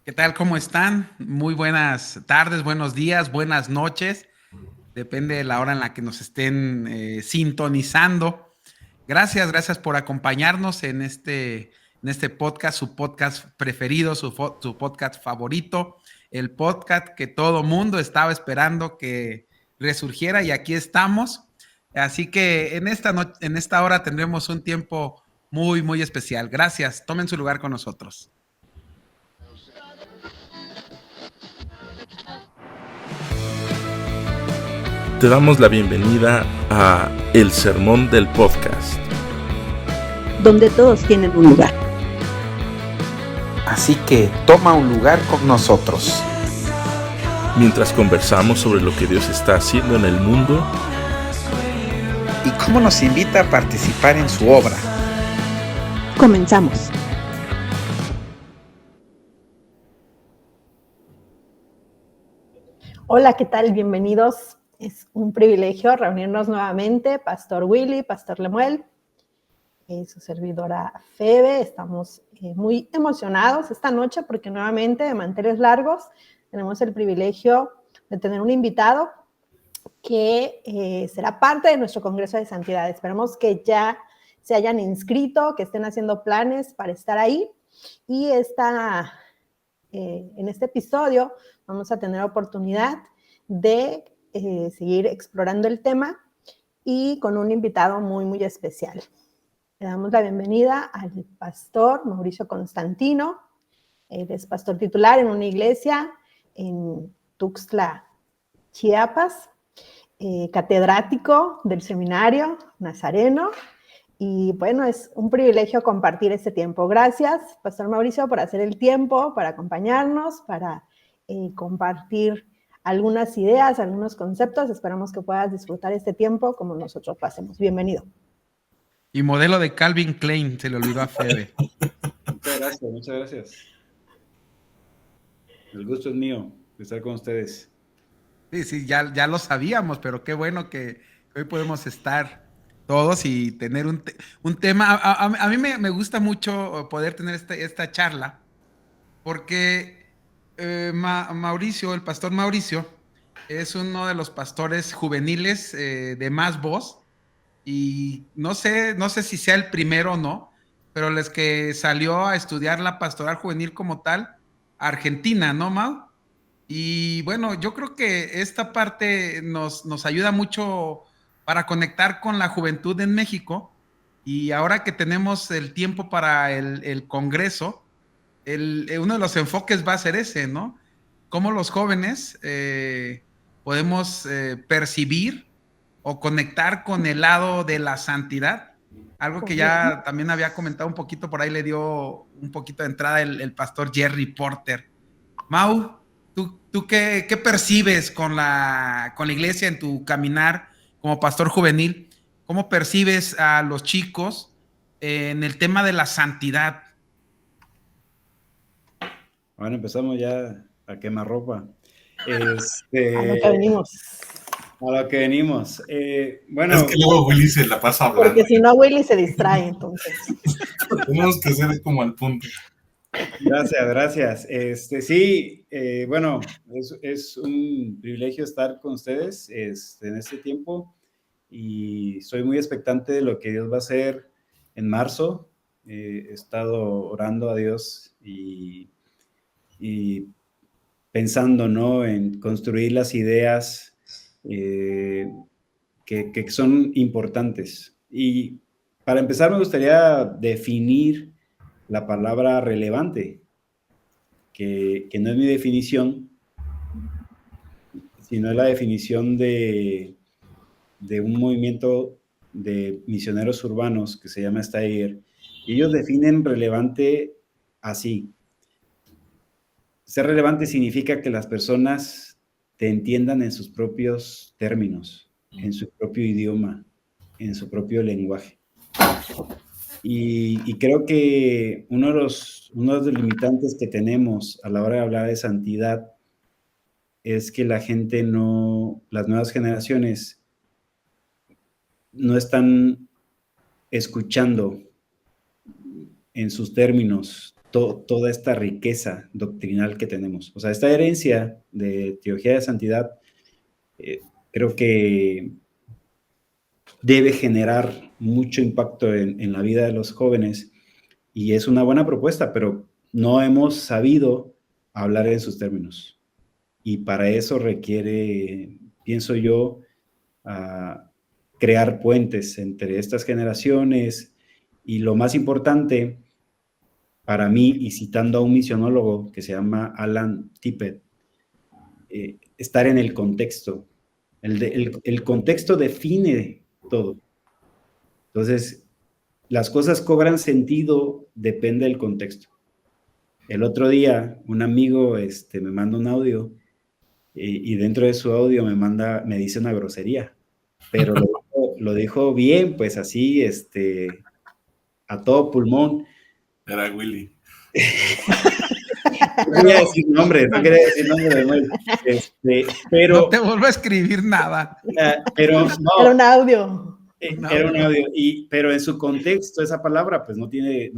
¿Qué tal? ¿Cómo están? Muy buenas tardes, buenos días, buenas noches. Depende de la hora en la que nos estén sintonizando. Gracias por acompañarnos en este podcast, su podcast preferido, su podcast favorito, el podcast que todo mundo estaba esperando que resurgiera y aquí estamos. Así que en esta hora tendremos un tiempo muy especial. Gracias. Tomen su lugar con nosotros. Te damos la bienvenida a El Sermón del Podcast, donde todos tienen un lugar. Así que toma un lugar con nosotros. mientras conversamos sobre lo que Dios está haciendo en el mundo Y cómo nos invita a participar en su obra. Comenzamos. Hola, ¿qué tal? Bienvenidos. Es un privilegio reunirnos nuevamente, Pastor Willy, Pastor Lemuel, su servidora Febe. Estamos muy emocionados esta noche porque nuevamente de manteles largos tenemos el privilegio de tener un invitado que será parte de nuestro Congreso de Santidad. Esperemos que ya se hayan inscrito, que estén haciendo planes para estar ahí. Y en este episodio vamos a tener oportunidad de seguir explorando el tema y con un invitado muy especial. Le damos la bienvenida al pastor Mauricio Constantino. Él es pastor titular en una iglesia en Tuxtla, Chiapas, catedrático del seminario nazareno. Y bueno, es un privilegio compartir este tiempo. Gracias, Pastor Mauricio, por hacer el tiempo, para acompañarnos, para compartir algunas ideas, algunos conceptos. Esperamos que puedas disfrutar este tiempo como nosotros lo hacemos. Bienvenido. Y modelo de Calvin Klein, se le olvidó a Febe. Muchas gracias. El gusto es mío de estar con ustedes. Sí, ya lo sabíamos, pero qué bueno que hoy podemos estar todos y tener un tema. A mí me gusta mucho poder tener esta charla, porque Mauricio, el pastor Mauricio, es uno de los pastores juveniles de más voz. Y no sé si sea el primero o no, pero les que salió a estudiar la pastoral juvenil como tal, Argentina, ¿no, Mau? Y bueno, yo creo que esta parte nos ayuda mucho para conectar con la juventud en México. Y ahora que tenemos el tiempo para el Congreso, uno de los enfoques va a ser ese, ¿no? Cómo los jóvenes podemos percibir o conectar con el lado de la santidad, algo que ya también había comentado un poquito, por ahí le dio un poquito de entrada el pastor Jerry Porter. Mau, ¿tú qué percibes con la iglesia en tu caminar como pastor juvenil? ¿Cómo percibes a los chicos en el tema de la santidad? Bueno, empezamos ya a quemarropa. A lo que venimos. A lo que venimos. Bueno, Es que luego Willy se la pasa hablando. Porque si no, Willy se distrae, entonces. Tenemos que ser como al punto. gracias. Sí, bueno, es un privilegio estar con ustedes en este tiempo y soy muy expectante de lo que Dios va a hacer en marzo. He estado orando a Dios y pensando, ¿no?, en construir las ideas que son importantes. Y para empezar me gustaría definir la palabra relevante, que no es mi definición, sino es la definición de un movimiento de misioneros urbanos que se llama Steiger. Y ellos definen relevante así: ser relevante significa que las personas te entiendan en sus propios términos, en su propio idioma, en su propio lenguaje. Y creo que uno de los limitantes que tenemos a la hora de hablar de santidad es que las nuevas generaciones no están escuchando en sus términos toda esta riqueza doctrinal que tenemos. O sea, esta herencia de teología de santidad, creo que debe generar mucho impacto en la vida de los jóvenes y es una buena propuesta, pero no hemos sabido hablar en sus términos. Y para eso requiere, pienso yo, crear puentes entre estas generaciones y lo más importante para mí, y citando a un misionólogo que se llama Alan Tippett, estar en el contexto. El contexto define todo. Entonces, las cosas cobran sentido, depende del contexto. El otro día, un amigo me manda un audio y dentro de su audio me dice una grosería, pero lo dijo bien, pues así, a todo pulmón. Era Willy. No quería decir nombre, pero... No te vuelvo a escribir nada. Pero Era no, un audio. era un audio, pero en su contexto esa palabra pues no tiene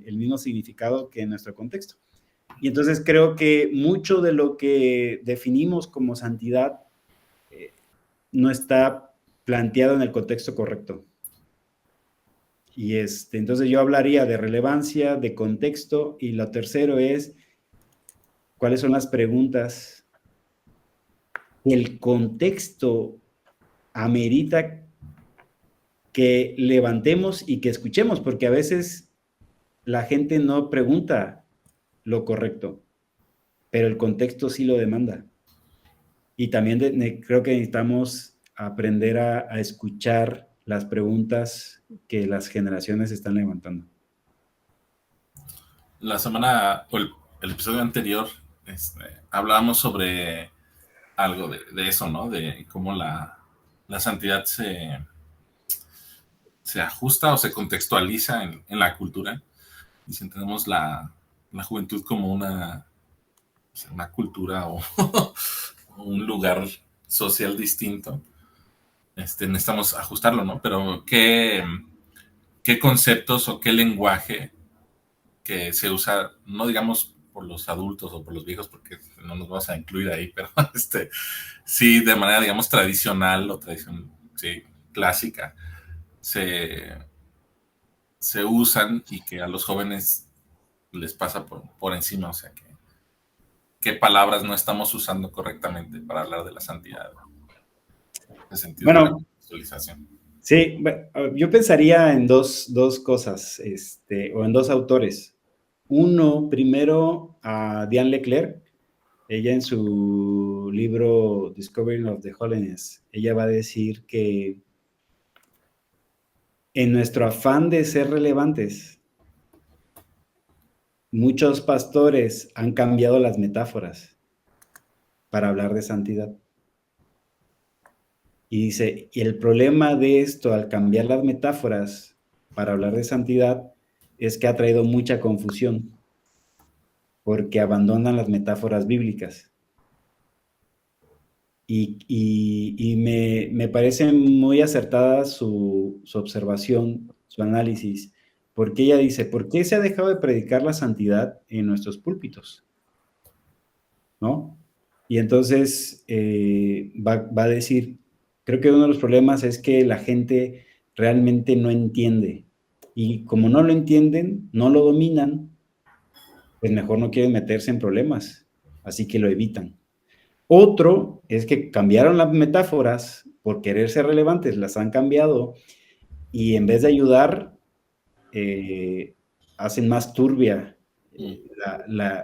el mismo significado que en nuestro contexto. Y entonces creo que mucho de lo que definimos como santidad no está planteado en el contexto correcto. Y entonces yo hablaría de relevancia, de contexto, y lo tercero es cuáles son las preguntas que el contexto amerita que levantemos y que escuchemos, porque a veces la gente no pregunta lo correcto, pero el contexto sí lo demanda. Y también creo que necesitamos aprender a escuchar las preguntas que las generaciones están levantando. La semana, o el episodio anterior, hablábamos sobre algo de eso, ¿no? De cómo la santidad se ajusta o se contextualiza en la cultura. Y si entendemos la juventud como una cultura o un lugar social distinto, necesitamos ajustarlo, ¿no? Pero ¿qué conceptos o qué lenguaje que se usa, no digamos por los adultos o por los viejos, porque no nos vamos a incluir ahí, pero sí de manera, digamos, tradicional o sí, clásica, se usan y que a los jóvenes les pasa por encima, o sea, qué palabras no estamos usando correctamente para hablar de la santidad, en sentido de la contextualización. Sí, yo pensaría en dos cosas, o en dos autores. Uno, primero, a Diane Leclerc. Ella en su libro Discovering of the Holiness, ella va a decir que en nuestro afán de ser relevantes, muchos pastores han cambiado las metáforas para hablar de santidad. Y dice, y el problema de esto al cambiar las metáforas para hablar de santidad es que ha traído mucha confusión, porque abandonan las metáforas bíblicas. Y me parece muy acertada su observación, su análisis, porque ella dice, ¿por qué se ha dejado de predicar la santidad en nuestros púlpitos? ¿No? Y entonces va a decir, creo que uno de los problemas es que la gente realmente no entiende, y como no lo entienden, no lo dominan, pues mejor no quieren meterse en problemas, así que lo evitan. Otro es que cambiaron las metáforas por querer ser relevantes, las han cambiado y en vez de ayudar, hacen más turbia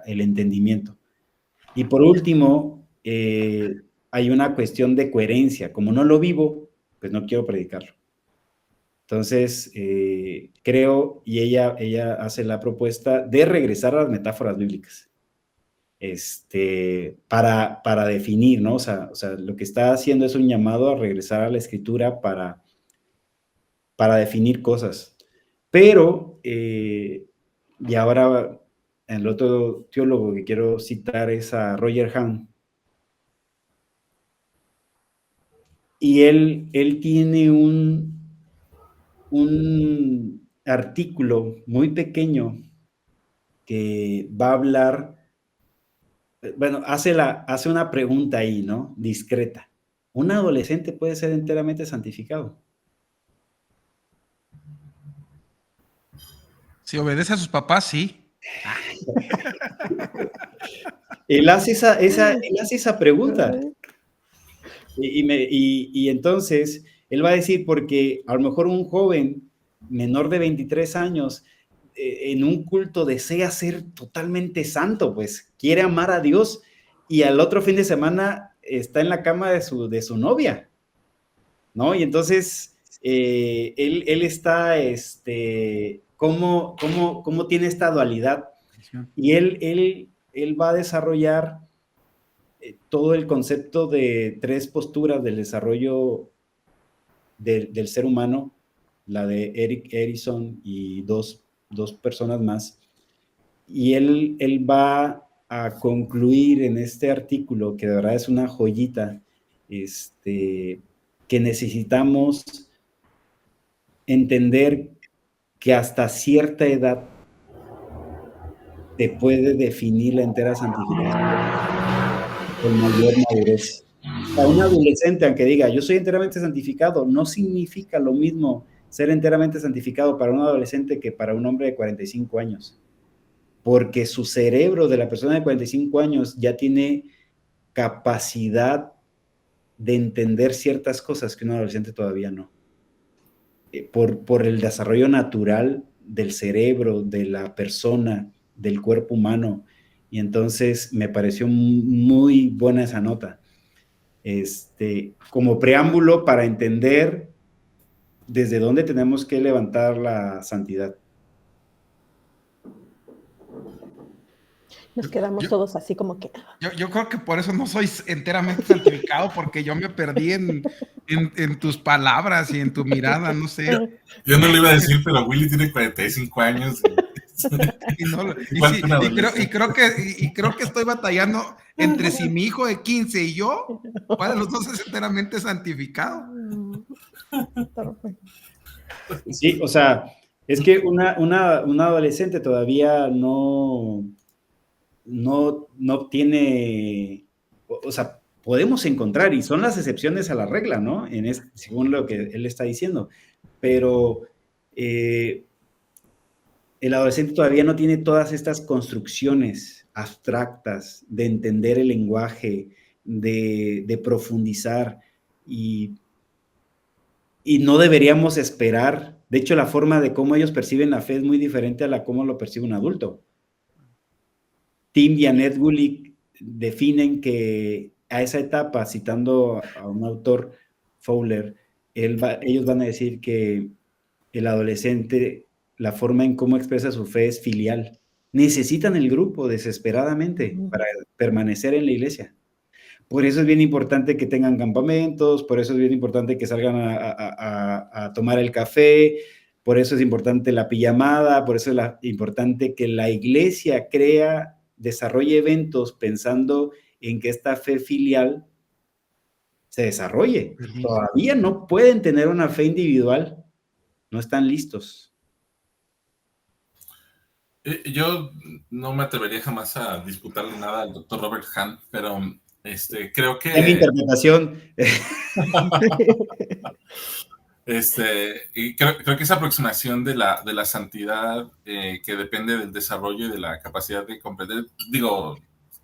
el entendimiento. Y por último, hay una cuestión de coherencia. Como no lo vivo, pues no quiero predicarlo. Entonces, creo, y ella hace la propuesta de regresar a las metáforas bíblicas. Para definir, ¿no? O sea, lo que está haciendo es un llamado a regresar a la escritura para definir cosas. Pero, y ahora el otro teólogo que quiero citar es a Roger Hahn. Y él tiene un artículo muy pequeño que va a hablar, bueno, hace una pregunta ahí, ¿no? Discreta. ¿Un adolescente puede ser enteramente santificado? Si obedece a sus papás, sí. Él hace esa pregunta. Y entonces, él va a decir, porque a lo mejor un joven menor de 23 años en un culto desea ser totalmente santo, pues quiere amar a Dios y al otro fin de semana está en la cama de su novia, ¿no? Y entonces, él está, ¿cómo tiene esta dualidad? Y él va a desarrollar todo el concepto de 3 posturas del desarrollo del ser humano, la de Eric Erikson y dos personas más, y él va a concluir en este artículo, que de verdad es una joyita, que necesitamos entender que hasta cierta edad te puede definir la entera santificación con mayor madurez. A un adolescente, aunque diga, yo soy enteramente santificado, no significa lo mismo ser enteramente santificado para un adolescente que para un hombre de 45 años. Porque su cerebro de la persona de 45 años ya tiene capacidad de entender ciertas cosas que un adolescente todavía no. Por el desarrollo natural del cerebro, de la persona, del cuerpo humano. Y entonces me pareció muy buena esa nota. Como preámbulo para entender desde dónde tenemos que levantar la santidad. Nos quedamos todos así como que... Yo creo que por eso no soy enteramente santificado, porque yo me perdí en tus palabras y en tu mirada, no sé. Yo no lo iba a decir, pero Willy tiene 45 años. Creo que estoy batallando entre si mi hijo de 15 y yo, ¿cuál de los dos es enteramente santificado? Sí, o sea, es que una adolescente todavía no tiene, o sea, podemos encontrar, y son las excepciones a la regla, ¿no? Según lo que él está diciendo, pero el adolescente todavía no tiene todas estas construcciones abstractas de entender el lenguaje, de profundizar, y no deberíamos esperar. De hecho, la forma de cómo ellos perciben la fe es muy diferente a la cómo lo percibe un adulto. Tim y Annette Gulick definen que a esa etapa, citando a un autor, Fowler, ellos van a decir que el adolescente, la forma en cómo expresa su fe es filial. Necesitan el grupo desesperadamente para permanecer en la iglesia. Por eso es bien importante que tengan campamentos, por eso es bien importante que salgan a tomar el café, por eso es importante la pijamada, por eso es importante que la iglesia desarrolle eventos pensando en que esta fe filial se desarrolle. Todavía no pueden tener una fe individual, no están listos. Yo no me atrevería jamás a disputarle nada al doctor Robert Hahn, pero creo que... En mi interpretación. Y creo que esa aproximación de la santidad que depende del desarrollo y de la capacidad de comprender,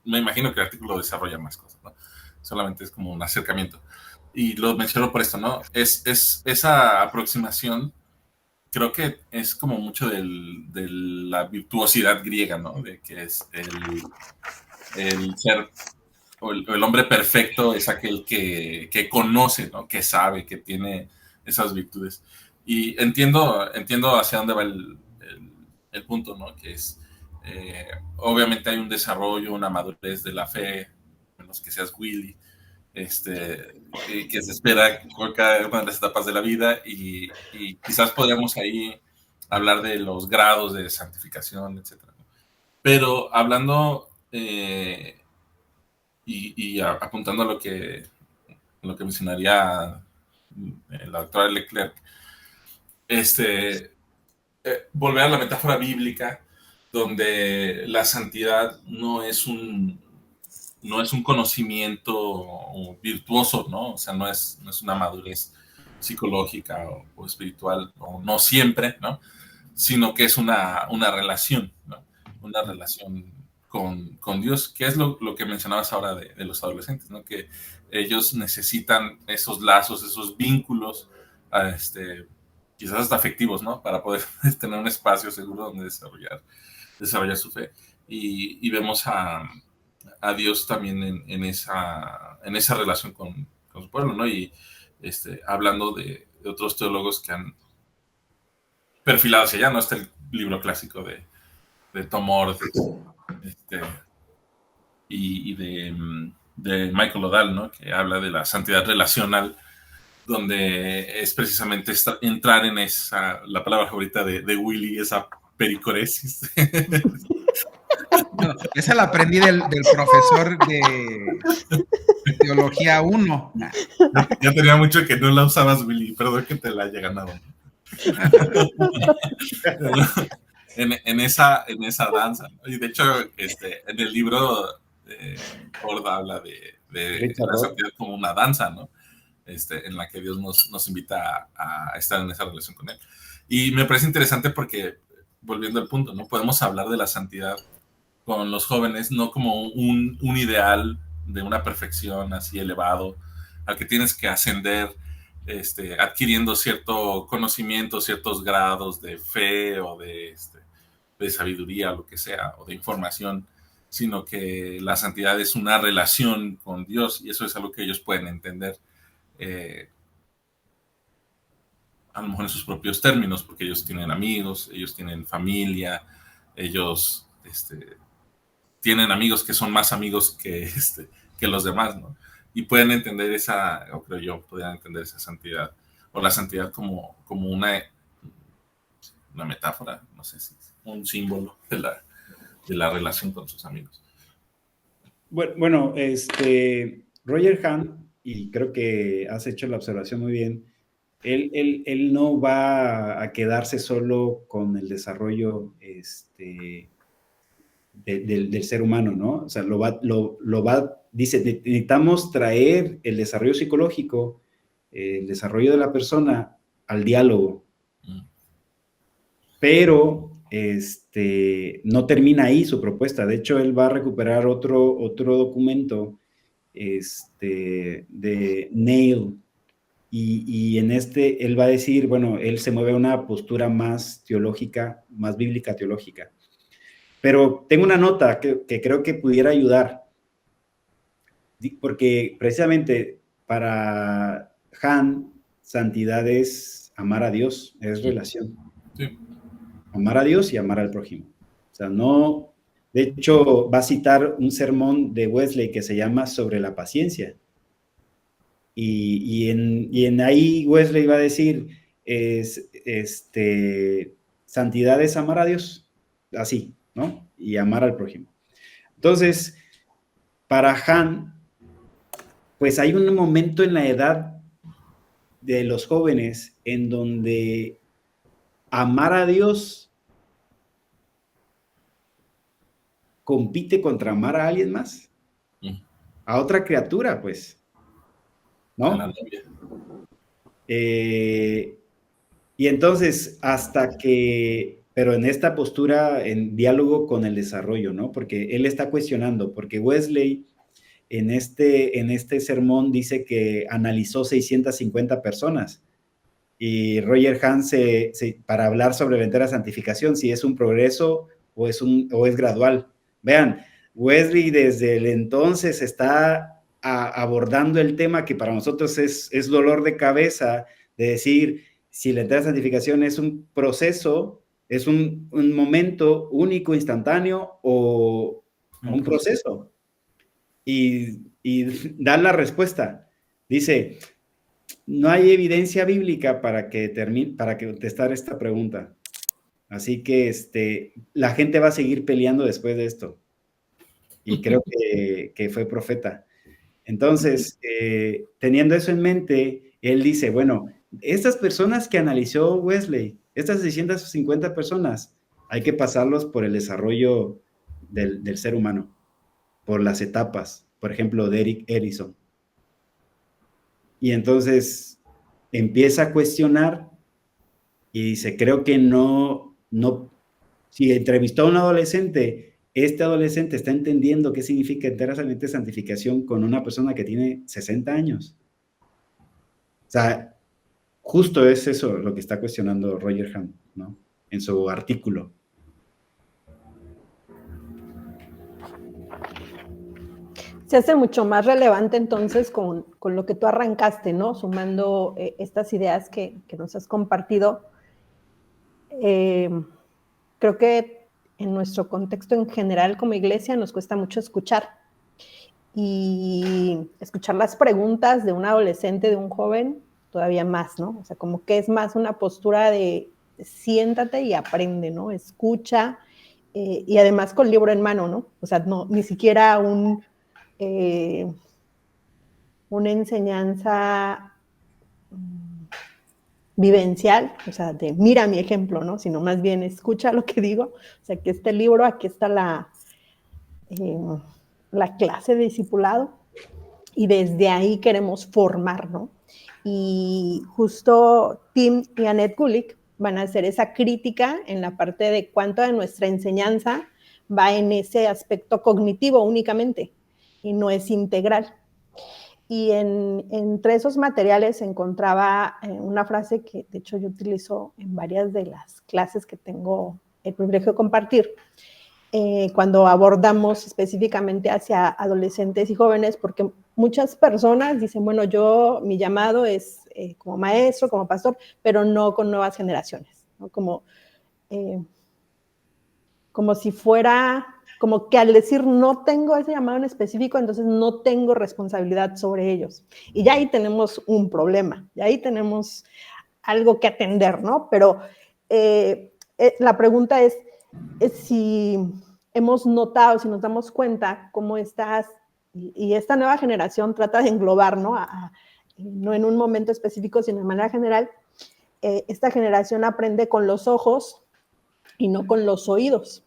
me imagino que el artículo desarrolla más cosas, ¿no? Solamente es como un acercamiento. Y lo menciono por esto, ¿no? Esa aproximación creo que es como mucho de la virtuosidad griega, ¿no? De que es el ser, o el hombre perfecto es aquel que conoce, ¿no? Que sabe, que tiene esas virtudes. Y entiendo hacia dónde va el punto, ¿no? Que es, obviamente hay un desarrollo, una madurez de la fe, menos que seas Willy, que se espera por cada una de las etapas de la vida, y quizás podríamos ahí hablar de los grados de santificación, etc. Pero hablando y apuntando a lo que mencionaría la doctora Leclerc, volver a la metáfora bíblica, donde la santidad no es un conocimiento virtuoso, ¿no? O sea, no es una madurez psicológica o espiritual, o no siempre, ¿no? Sino que es una relación, ¿no? Una relación con Dios, que es lo que mencionabas ahora de los adolescentes, ¿no? Que ellos necesitan esos lazos, esos vínculos, quizás hasta afectivos, ¿no? Para poder tener un espacio seguro donde desarrollar su fe. Y vemos a Dios también en esa relación con su pueblo, ¿no? Y hablando de otros teólogos que han perfilado hacia allá, ¿no? Está el libro clásico de Tom Oord, y de Michael O'Dell, ¿no? Que habla de la santidad relacional, donde es precisamente entrar en la palabra favorita de Willy, esa pericoresis. No, esa la aprendí del profesor de Teología 1. Ya tenía mucho que no la usabas, Willy, perdón que te la haya ganado. en esa danza, ¿no? Y de hecho, en el libro, Ford habla de la santidad como una danza, ¿no? En la que Dios nos invita a estar en esa relación con Él. Y me parece interesante porque, volviendo al punto, ¿no? Podemos hablar de la santidad con los jóvenes, no como un ideal de una perfección así elevado, al que tienes que ascender adquiriendo cierto conocimiento, ciertos grados de fe o de sabiduría, o lo que sea, o de información, sino que la santidad es una relación con Dios, y eso es algo que ellos pueden entender, a lo mejor en sus propios términos, porque ellos tienen amigos, ellos tienen familia, ellos tienen amigos que son más amigos que los demás, ¿no? Y pueden entender o creo yo, podrían entender esa santidad, o la santidad como una metáfora, no sé si un símbolo de la relación con sus amigos. Bueno, Roger Hahn, y creo que has hecho la observación muy bien, él no va a quedarse solo con el desarrollo del ser humano, ¿no? O sea, dice, necesitamos traer el desarrollo psicológico, el desarrollo de la persona al diálogo. Pero no termina ahí su propuesta. De hecho, él va a recuperar otro documento de Neil, y en él va a decir, bueno, él se mueve a una postura más teológica, más bíblica teológica. Pero tengo una nota que creo que pudiera ayudar, porque precisamente para Hahn, santidad es amar a Dios, es relación. Sí. Amar a Dios y amar al prójimo. O sea, no... De hecho, va a citar un sermón de Wesley que se llama Sobre la paciencia. Y en ahí Wesley va a decir, santidad es amar a Dios, así, ¿no? Y amar al prójimo. Entonces, para Hahn, pues hay un momento en la edad de los jóvenes en donde amar a Dios compite contra amar a alguien más, a otra criatura, pues, ¿no? A la novia. Y entonces, pero en esta postura, en diálogo con el desarrollo, ¿no? Porque él está cuestionando, porque Wesley en este sermón dice que analizó 650 personas, y Roger Hahn para hablar sobre la entera santificación, si es un progreso o es gradual. Vean, Wesley desde el entonces está abordando el tema que para nosotros es dolor de cabeza, de decir si la entera santificación es un proceso, es un momento único, instantáneo, o un proceso. Y da la respuesta. Dice, no hay evidencia bíblica para contestar esta pregunta. Así que la gente va a seguir peleando después de esto. Y creo que fue profeta. Entonces, teniendo eso en mente, él dice, bueno, estas personas que analizó Wesley, estas 650 personas, hay que pasarlos por el desarrollo del ser humano, por las etapas, por ejemplo, de Eric Erikson. Y entonces empieza a cuestionar y dice, creo que no, si entrevistó a un adolescente, este adolescente está entendiendo qué significa enteramente santificación con una persona que tiene 60 años. O sea, justo es eso lo que está cuestionando Roger Ham, ¿no? En su artículo. Se hace mucho más relevante entonces con lo que tú arrancaste, ¿no? Sumando estas ideas que nos has compartido. Creo que en nuestro contexto en general como iglesia nos cuesta mucho escuchar. Y escuchar las preguntas de un adolescente, de un joven, todavía más, ¿no? O sea, como que es más una postura de siéntate y aprende, ¿no? Escucha, y además con libro en mano, ¿no? O sea, no, ni siquiera una enseñanza vivencial, o sea, de mira mi ejemplo, ¿no? Sino más bien escucha lo que digo. O sea, que este libro, aquí está la clase de discipulado, y desde ahí queremos formar, ¿no? Y justo Tim y Annette Gulick van a hacer esa crítica en la parte de cuánto de nuestra enseñanza va en ese aspecto cognitivo únicamente y no es integral. Y entre esos materiales se encontraba una frase que de hecho yo utilizo en varias de las clases que tengo el privilegio de compartir, cuando abordamos específicamente hacia adolescentes y jóvenes, porque muchas personas dicen, bueno, mi llamado es como maestro, como pastor, pero no con nuevas generaciones, ¿no? Como si fuera, como que al decir no tengo ese llamado en específico, entonces no tengo responsabilidad sobre ellos. Y ya ahí tenemos un problema, ya ahí tenemos algo que atender, ¿no? Pero la pregunta es si hemos notado, si nos damos cuenta cómo estás, y esta nueva generación trata de englobar, ¿no? No en un momento específico, sino de manera general, esta generación aprende con los ojos y no con los oídos.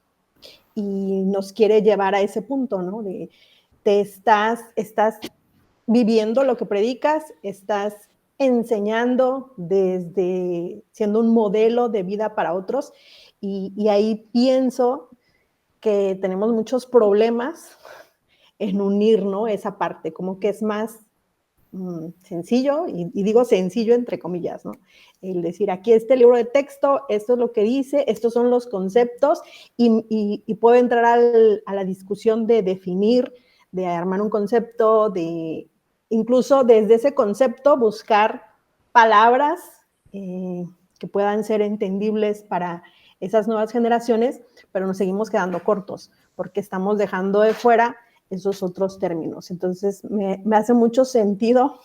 Y nos quiere llevar a ese punto, ¿no? De estás viviendo lo que predicas, estás enseñando desde siendo un modelo de vida para otros, y ahí pienso que tenemos muchos problemas en unir, ¿no? Esa parte, como que es más sencillo, y digo sencillo entre comillas, ¿no? El decir, aquí este libro de texto, esto es lo que dice, estos son los conceptos, y puedo entrar a la discusión de definir, de armar un concepto, de incluso desde ese concepto buscar palabras que puedan ser entendibles para esas nuevas generaciones, pero nos seguimos quedando cortos, porque estamos dejando de fuera esos otros términos. Entonces, me hace mucho sentido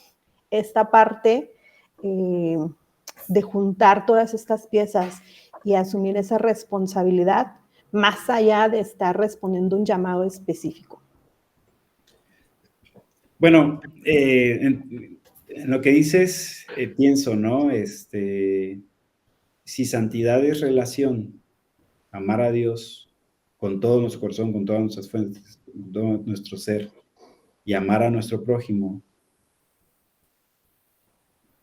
esta parte de juntar todas estas piezas y asumir esa responsabilidad, más allá de estar respondiendo un llamado específico. Bueno, en lo que dices, pienso, ¿no? Si santidad es relación, amar a Dios con todo nuestro corazón, con todas nuestras fuentes, con todo nuestro ser, y amar a nuestro prójimo,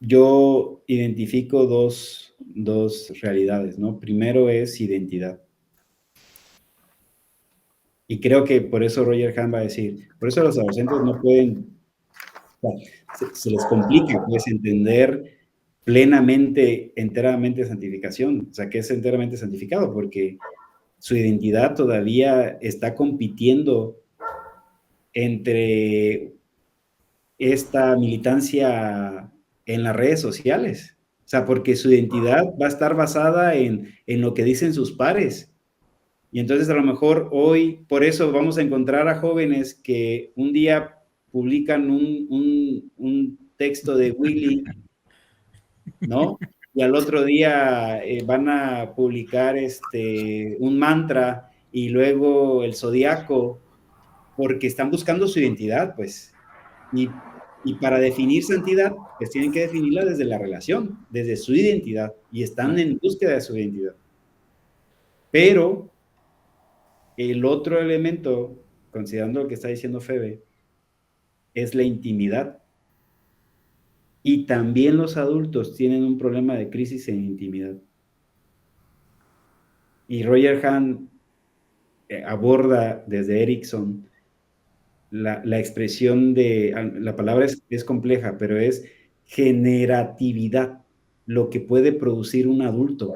yo identifico dos realidades, ¿no? Primero es identidad. Y creo que por eso Roger Ham va a decir, por eso los adolescentes no pueden, se les complica, pues, entender plenamente, enteramente santificación, o sea, que es enteramente santificado, porque su identidad todavía está compitiendo entre esta militancia en las redes sociales. O sea, porque su identidad va a estar basada en lo que dicen sus pares. Y entonces a lo mejor hoy, por eso vamos a encontrar a jóvenes que un día publican un texto de Willy, ¿no? Y al otro día van a publicar un mantra y luego el zodiaco, porque están buscando su identidad, pues. Y para definir santidad, pues tienen que definirla desde la relación, desde su identidad, y están en búsqueda de su identidad. Pero el otro elemento, considerando lo que está diciendo Febe, es la intimidad. Y también los adultos tienen un problema de crisis en intimidad. Y Roger Hahn aborda desde Erickson la expresión de, la palabra es compleja, pero es generatividad, lo que puede producir un adulto.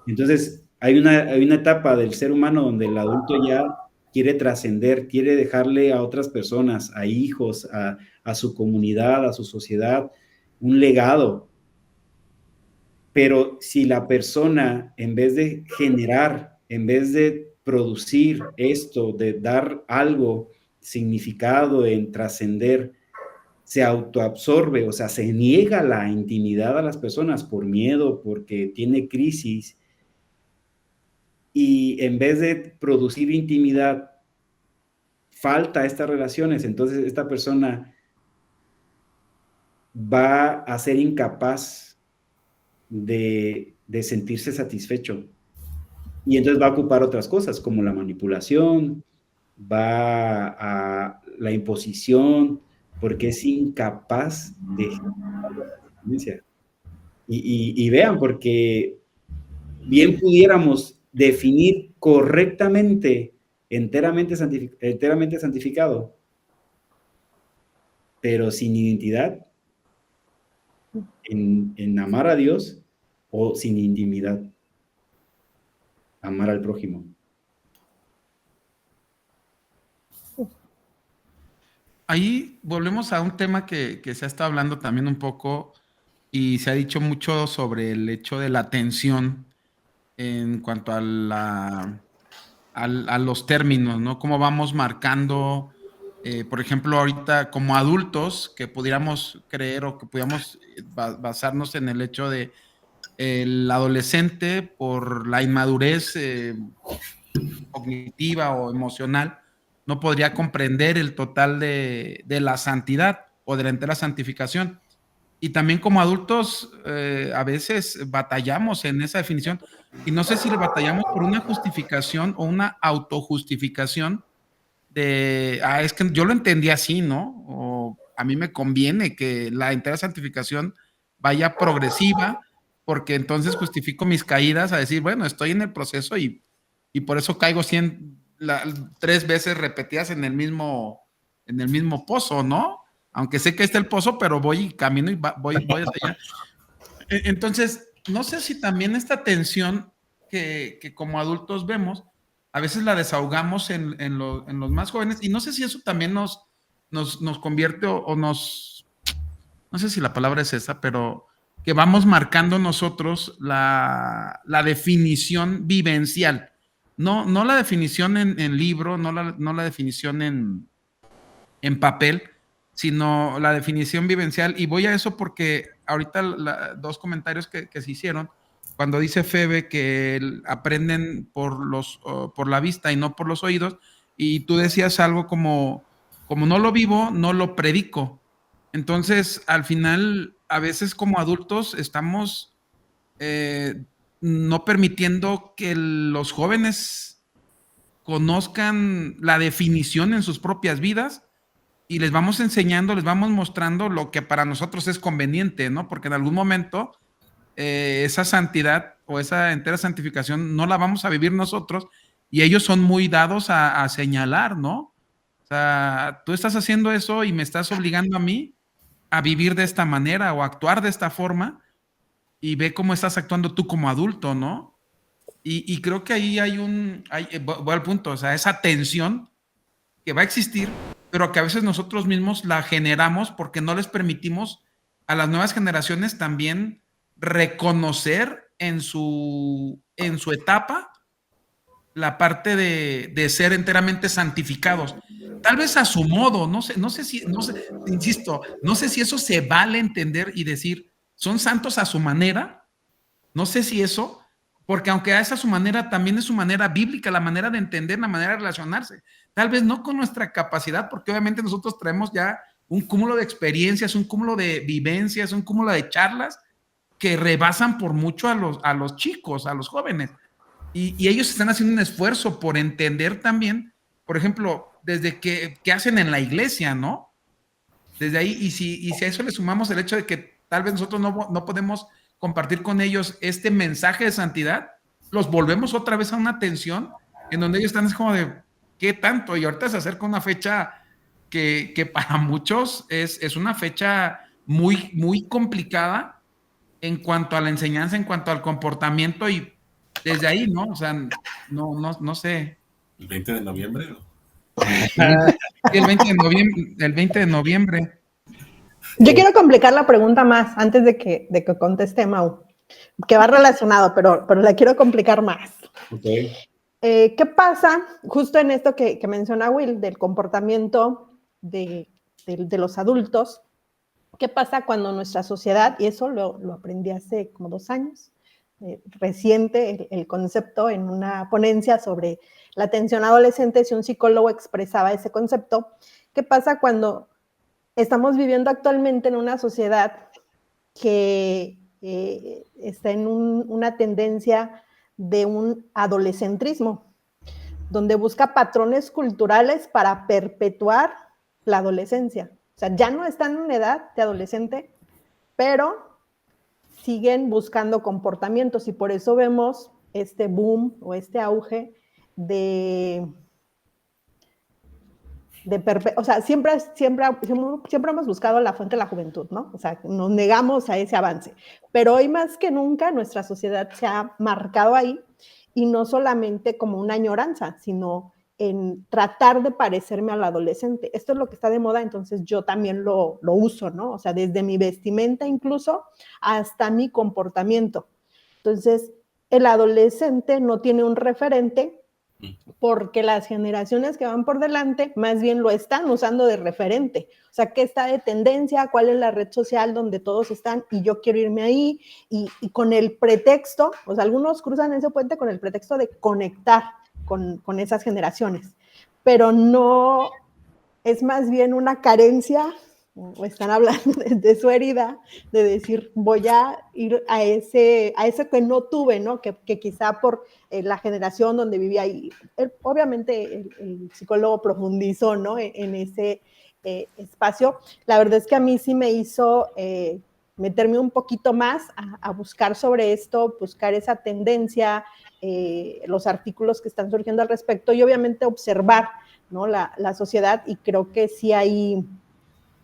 Entonces, hay una etapa del ser humano donde el adulto ya quiere trascender, quiere dejarle a otras personas, a hijos, a su comunidad, a su sociedad, un legado. Pero si la persona, en vez de generar, en vez de producir esto, de dar algo significado en trascender, se autoabsorbe, o sea, se niega la intimidad a las personas por miedo, porque tiene crisis, y en vez de producir intimidad, falta estas relaciones, entonces esta persona va a ser incapaz de sentirse satisfecho. Y entonces va a ocupar otras cosas, como la manipulación, va a la imposición, porque es incapaz de generar. Y vean, porque bien pudiéramos definir correctamente enteramente santificado, pero sin identidad en amar a Dios, o sin intimidad, amar al prójimo. Ahí volvemos a un tema que se ha estado hablando también un poco y se ha dicho mucho sobre el hecho de la atención en cuanto a los términos, ¿no? Cómo vamos marcando, por ejemplo, ahorita como adultos, que pudiéramos creer o que pudiéramos basarnos en el hecho de el adolescente por la inmadurez cognitiva o emocional, no podría comprender el total de la santidad o de la entera santificación. Y también como adultos a veces batallamos en esa definición y no sé si le batallamos por una justificación o una autojustificación de, es que yo lo entendí así, ¿no? O a mí me conviene que la entera santificación vaya progresiva porque entonces justifico mis caídas a decir, bueno, estoy en el proceso y por eso caigo 3 veces repetidas en el mismo pozo, ¿no? Aunque sé que está el pozo, pero voy camino y voy hacia allá. Entonces, no sé si también esta tensión que como adultos vemos, a veces la desahogamos en los más jóvenes, y no sé si eso también nos convierte o nos, no sé si la palabra es esa, pero que vamos marcando nosotros la definición vivencial. No la definición en libro, no la definición en papel, sino la definición vivencial. Y voy a eso porque ahorita 2 comentarios que se hicieron, cuando dice Febe que aprenden por la vista y no por los oídos, y tú decías algo como no lo vivo, no lo predico. Entonces, al final, a veces como adultos estamos no permitiendo que los jóvenes conozcan la definición en sus propias vidas y les vamos enseñando, les vamos mostrando lo que para nosotros es conveniente, ¿no? Porque en algún momento esa santidad o esa entera santificación no la vamos a vivir nosotros y ellos son muy dados a señalar, ¿no? O sea, tú estás haciendo eso y me estás obligando a mí a vivir de esta manera o a actuar de esta forma y ve cómo estás actuando tú como adulto, ¿no? Y creo que ahí voy al punto, o sea, esa tensión que va a existir, pero que a veces nosotros mismos la generamos porque no les permitimos a las nuevas generaciones también reconocer en su etapa la parte de ser enteramente santificados. Tal vez a su modo, insisto, no sé si eso se vale entender y decir, son santos a su manera, no sé si eso, porque aunque a esa su manera, también es su manera bíblica, la manera de entender, la manera de relacionarse. Tal vez no con nuestra capacidad, porque obviamente nosotros traemos ya un cúmulo de experiencias, un cúmulo de vivencias, un cúmulo de charlas que rebasan por mucho a los chicos, a los jóvenes. y ellos están haciendo un esfuerzo por entender también, por ejemplo, desde que hacen en la iglesia, ¿no? Desde ahí, y si a eso le sumamos el hecho de que tal vez nosotros no podemos compartir con ellos este mensaje de santidad, los volvemos otra vez a una tensión en donde ellos están es como de, ¿qué tanto? Y ahorita se acerca una fecha que para muchos es una fecha muy, muy complicada en cuanto a la enseñanza, en cuanto al comportamiento y desde ahí, ¿no? O sea, no sé. El 20 de noviembre, ¿no? El 20 de noviembre, el 20 de noviembre. Yo quiero complicar la pregunta más antes de que conteste Mau, que va relacionado, pero la quiero complicar más. Okay. ¿Qué pasa justo en esto que menciona Will, del comportamiento de los adultos? ¿Qué pasa cuando nuestra sociedad, y eso lo aprendí hace como 2 años, reciente, el concepto en una ponencia sobre la atención a adolescentes, y un psicólogo expresaba ese concepto? ¿Qué pasa cuando estamos viviendo actualmente en una sociedad que está en una tendencia de un adolescentrismo, donde busca patrones culturales para perpetuar la adolescencia? O sea, ya no están en una edad de adolescente, pero siguen buscando comportamientos, y por eso vemos este boom o este auge o sea, siempre hemos buscado la fuente de la juventud, ¿no? O sea, nos negamos a ese avance. Pero hoy más que nunca nuestra sociedad se ha marcado ahí, y no solamente como una añoranza, sino en tratar de parecerme al adolescente. Esto es lo que está de moda, entonces yo también lo uso, ¿no? O sea, desde mi vestimenta incluso hasta mi comportamiento. Entonces, el adolescente no tiene un referente, porque las generaciones que van por delante más bien lo están usando de referente. O sea, ¿qué está de tendencia? ¿Cuál es la red social donde todos están? Y yo quiero irme ahí, y con el pretexto, o sea, algunos cruzan ese puente con el pretexto de conectar con esas generaciones, pero no, es más bien una carencia, o están hablando de su herida, de decir, voy a ir a ese que no tuve, ¿no? Que quizá por la generación donde vivía ahí. Obviamente el psicólogo profundizó, ¿no? En ese espacio. La verdad es que a mí sí me hizo meterme un poquito más a buscar sobre esto, buscar esa tendencia, los artículos que están surgiendo al respecto, y obviamente observar, ¿no? la sociedad, y creo que sí hay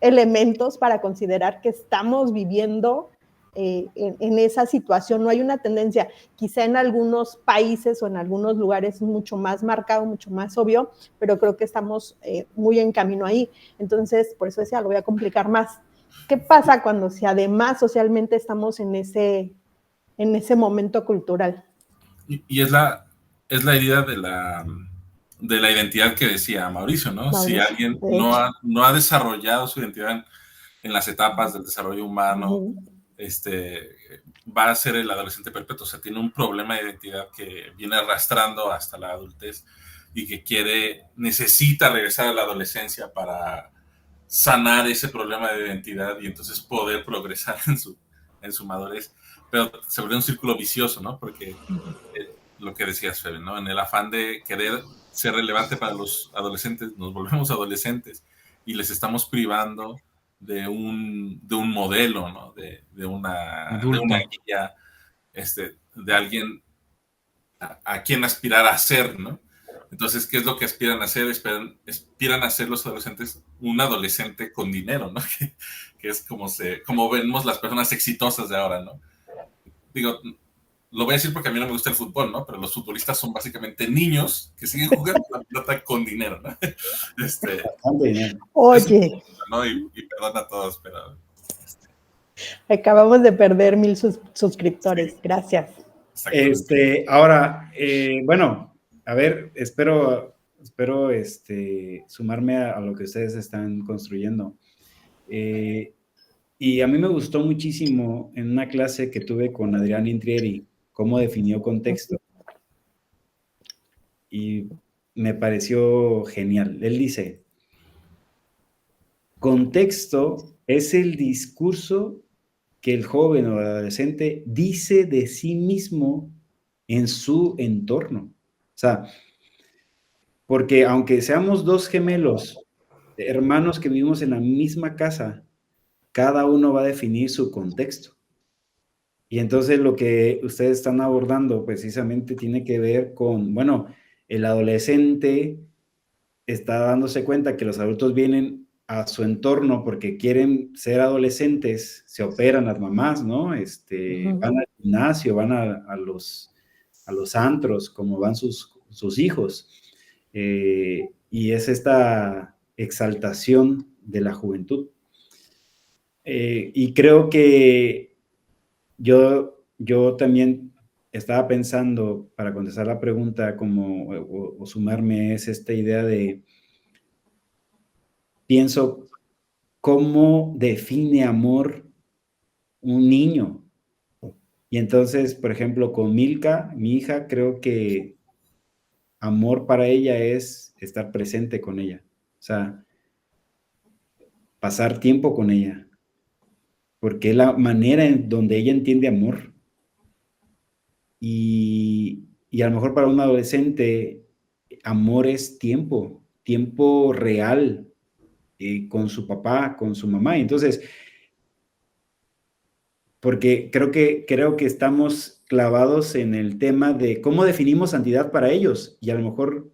elementos para considerar que estamos viviendo en esa situación. No hay una tendencia, quizá en algunos países o en algunos lugares mucho más marcado, mucho más obvio, pero creo que estamos muy en camino ahí. Entonces, por eso decía, lo voy a complicar más. ¿Qué pasa cuando si además socialmente estamos en ese momento cultural? Y es la herida de la identidad que decía Mauricio, ¿no? Si Mauricio, alguien de hecho. no ha desarrollado su identidad en las etapas del desarrollo humano, va a ser el adolescente perpetuo. O sea, tiene un problema de identidad que viene arrastrando hasta la adultez y que necesita regresar a la adolescencia para sanar ese problema de identidad y entonces poder progresar en su madurez. Pero se vuelve un círculo vicioso, ¿no? Porque lo que decías, Febe, ¿no? En el afán de querer ser relevante para los adolescentes, nos volvemos adolescentes y les estamos privando de un modelo, ¿no? De una guía, de alguien a quien aspirar a ser, ¿no? Entonces, ¿qué es lo que aspiran a hacer? Aspiran a ser los adolescentes un adolescente con dinero, ¿no? Que es como vemos las personas exitosas de ahora, ¿no? Digo, lo voy a decir porque a mí no me gusta el fútbol, ¿no? Pero los futbolistas son básicamente niños que siguen jugando la pelota con dinero, ¿no? Bastante dinero. Oye, ¿no? Y perdón a todos, pero... acabamos de perder 1000 suscriptores. Sí. Gracias. Ahora, bueno, a ver, espero sumarme a lo que ustedes están construyendo. Y a mí me gustó muchísimo en una clase que tuve con Adrián Intrieri, cómo definió contexto. Y me pareció genial. Él dice, contexto es el discurso que el joven o el adolescente dice de sí mismo en su entorno. O sea, porque aunque seamos dos gemelos, hermanos que vivimos en la misma casa, cada uno va a definir su contexto. Y entonces lo que ustedes están abordando precisamente tiene que ver con, bueno, el adolescente está dándose cuenta que los adultos vienen a su entorno porque quieren ser adolescentes, se operan las mamás, ¿no? Van al gimnasio, van a los antros, como van sus hijos. Y es esta exaltación de la juventud. Y creo que yo también estaba pensando, para contestar la pregunta o sumarme, es esta idea de, pienso, ¿cómo define amor un niño? Y entonces, por ejemplo, con Milka, mi hija, creo que amor para ella es estar presente con ella. O sea, pasar tiempo con ella. Porque es la manera en donde ella entiende amor. Y a lo mejor para un adolescente, amor es tiempo real, con su papá, con su mamá. Entonces, porque creo que estamos clavados en el tema de cómo definimos santidad para ellos, y a lo mejor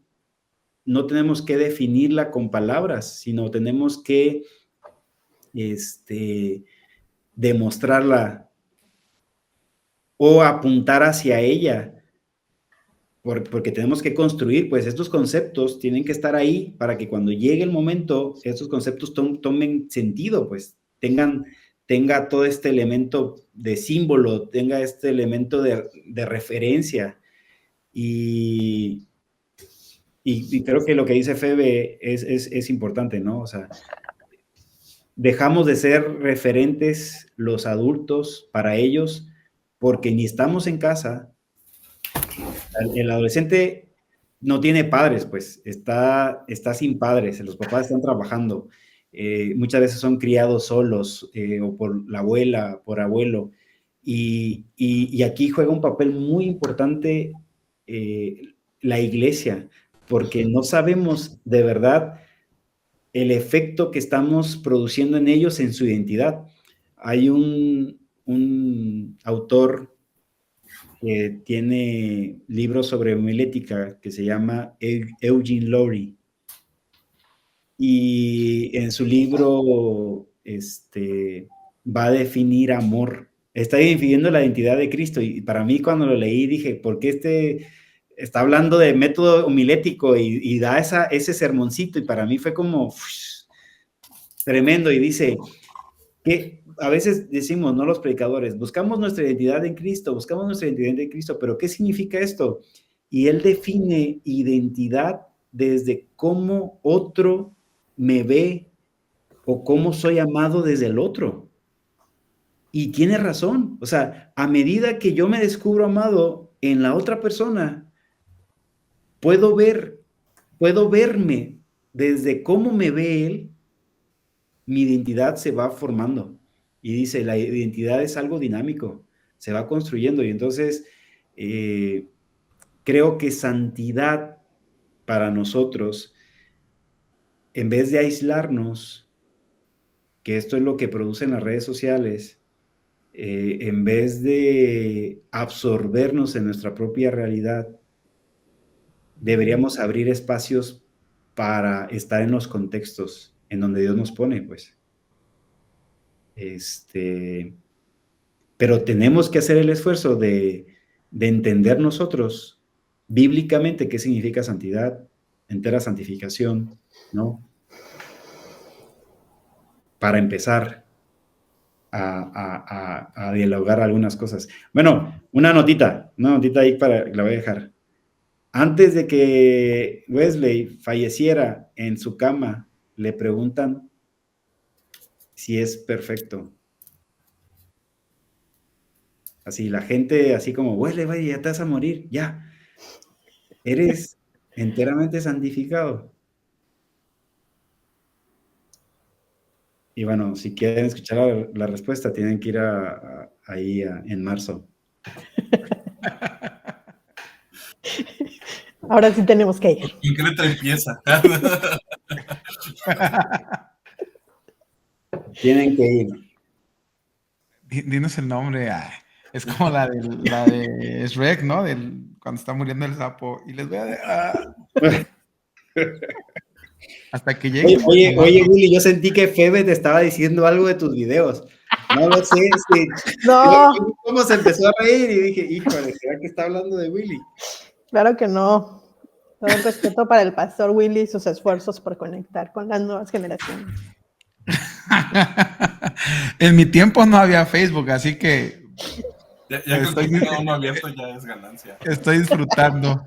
no tenemos que definirla con palabras, sino tenemos que demostrarla o apuntar hacia ella, porque tenemos que construir, pues estos conceptos tienen que estar ahí para que cuando llegue el momento, estos conceptos tomen sentido, pues tenga todo este elemento de símbolo, tenga este elemento de referencia. Y creo que lo que dice Febe es importante, ¿no? O sea, dejamos de ser referentes los adultos para ellos porque ni estamos en casa. El adolescente no tiene padres, pues está sin padres, los papás están trabajando, muchas veces son criados solos, o por la abuela, por abuelo, y aquí juega un papel muy importante la iglesia, porque no sabemos de verdad el efecto que estamos produciendo en ellos, en su identidad. Hay un autor que tiene libros sobre homilética que se llama Eugene Lowry, y en su libro va a definir amor. Está definiendo la identidad de Cristo, y para mí cuando lo leí dije, ¿por qué está hablando de método homilético y da ese sermoncito? Y para mí fue como tremendo, y dice que a veces decimos, ¿no? Los predicadores, buscamos nuestra identidad en Cristo, pero ¿qué significa esto? Y él define identidad desde cómo otro me ve o cómo soy amado desde el otro. Y tiene razón, o sea, a medida que yo me descubro amado en la otra persona, puedo verme desde cómo me ve él, mi identidad se va formando. Y dice, la identidad es algo dinámico, se va construyendo. Y entonces, creo que santidad para nosotros, en vez de aislarnos, que esto es lo que producen las redes sociales, en vez de absorbernos en nuestra propia realidad, deberíamos abrir espacios para estar en los contextos en donde Dios nos pone, pues. Pero tenemos que hacer el esfuerzo de entender nosotros bíblicamente qué significa santidad, entera santificación, ¿no? Para empezar a dialogar algunas cosas. Bueno, una notita ahí la voy a dejar. Antes de que Wesley falleciera en su cama, le preguntan si es perfecto. Así, la gente así como, Wesley, ya te vas a morir, ya. Eres enteramente santificado. Y bueno, si quieren escuchar la respuesta, tienen que ir ahí en marzo. Ahora sí tenemos que ir. ¿En qué letra empieza? Tienen que ir. Dinos el nombre. Ay, es como la de Shrek, ¿no? Cuando está muriendo el sapo. Y les voy a... hasta que lleguen. Oye, Willy, yo sentí que Febe te estaba diciendo algo de tus videos. No lo sé, No. Yo vi cómo se empezó a reír y dije, híjole, ¿será que está hablando de Willy? Claro que no. Todo el respeto para el pastor Willy y sus esfuerzos por conectar con las nuevas generaciones. En mi tiempo no había Facebook, así que Ya que tenga uno abierto ya es ganancia. estoy disfrutando.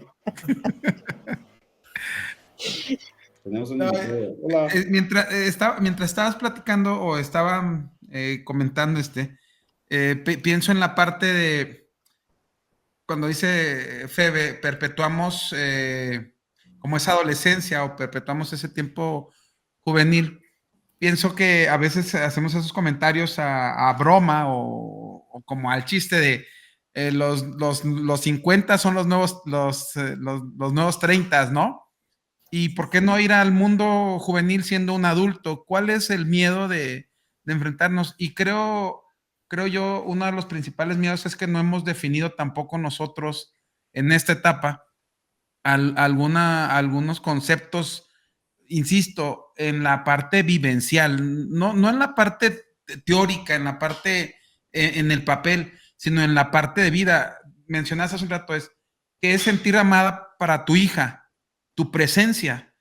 Tenemos un invitado. Hola. Mientras estabas platicando o estaba comentando pienso en la parte de cuando dice Febe, perpetuamos como esa adolescencia o perpetuamos ese tiempo juvenil. Pienso que a veces hacemos esos comentarios a broma o como al chiste de los 50 son los nuevos 30, ¿no? ¿Y por qué no ir al mundo juvenil siendo un adulto? ¿Cuál es el miedo de enfrentarnos? Y creo yo, uno de los principales miedos es que no hemos definido tampoco nosotros en esta etapa algunos conceptos, insisto, en la parte vivencial, no en la parte teórica, en la parte, en el papel, sino en la parte de vida. Mencionaste hace un rato, que es sentir amada para tu hija, tu presencia,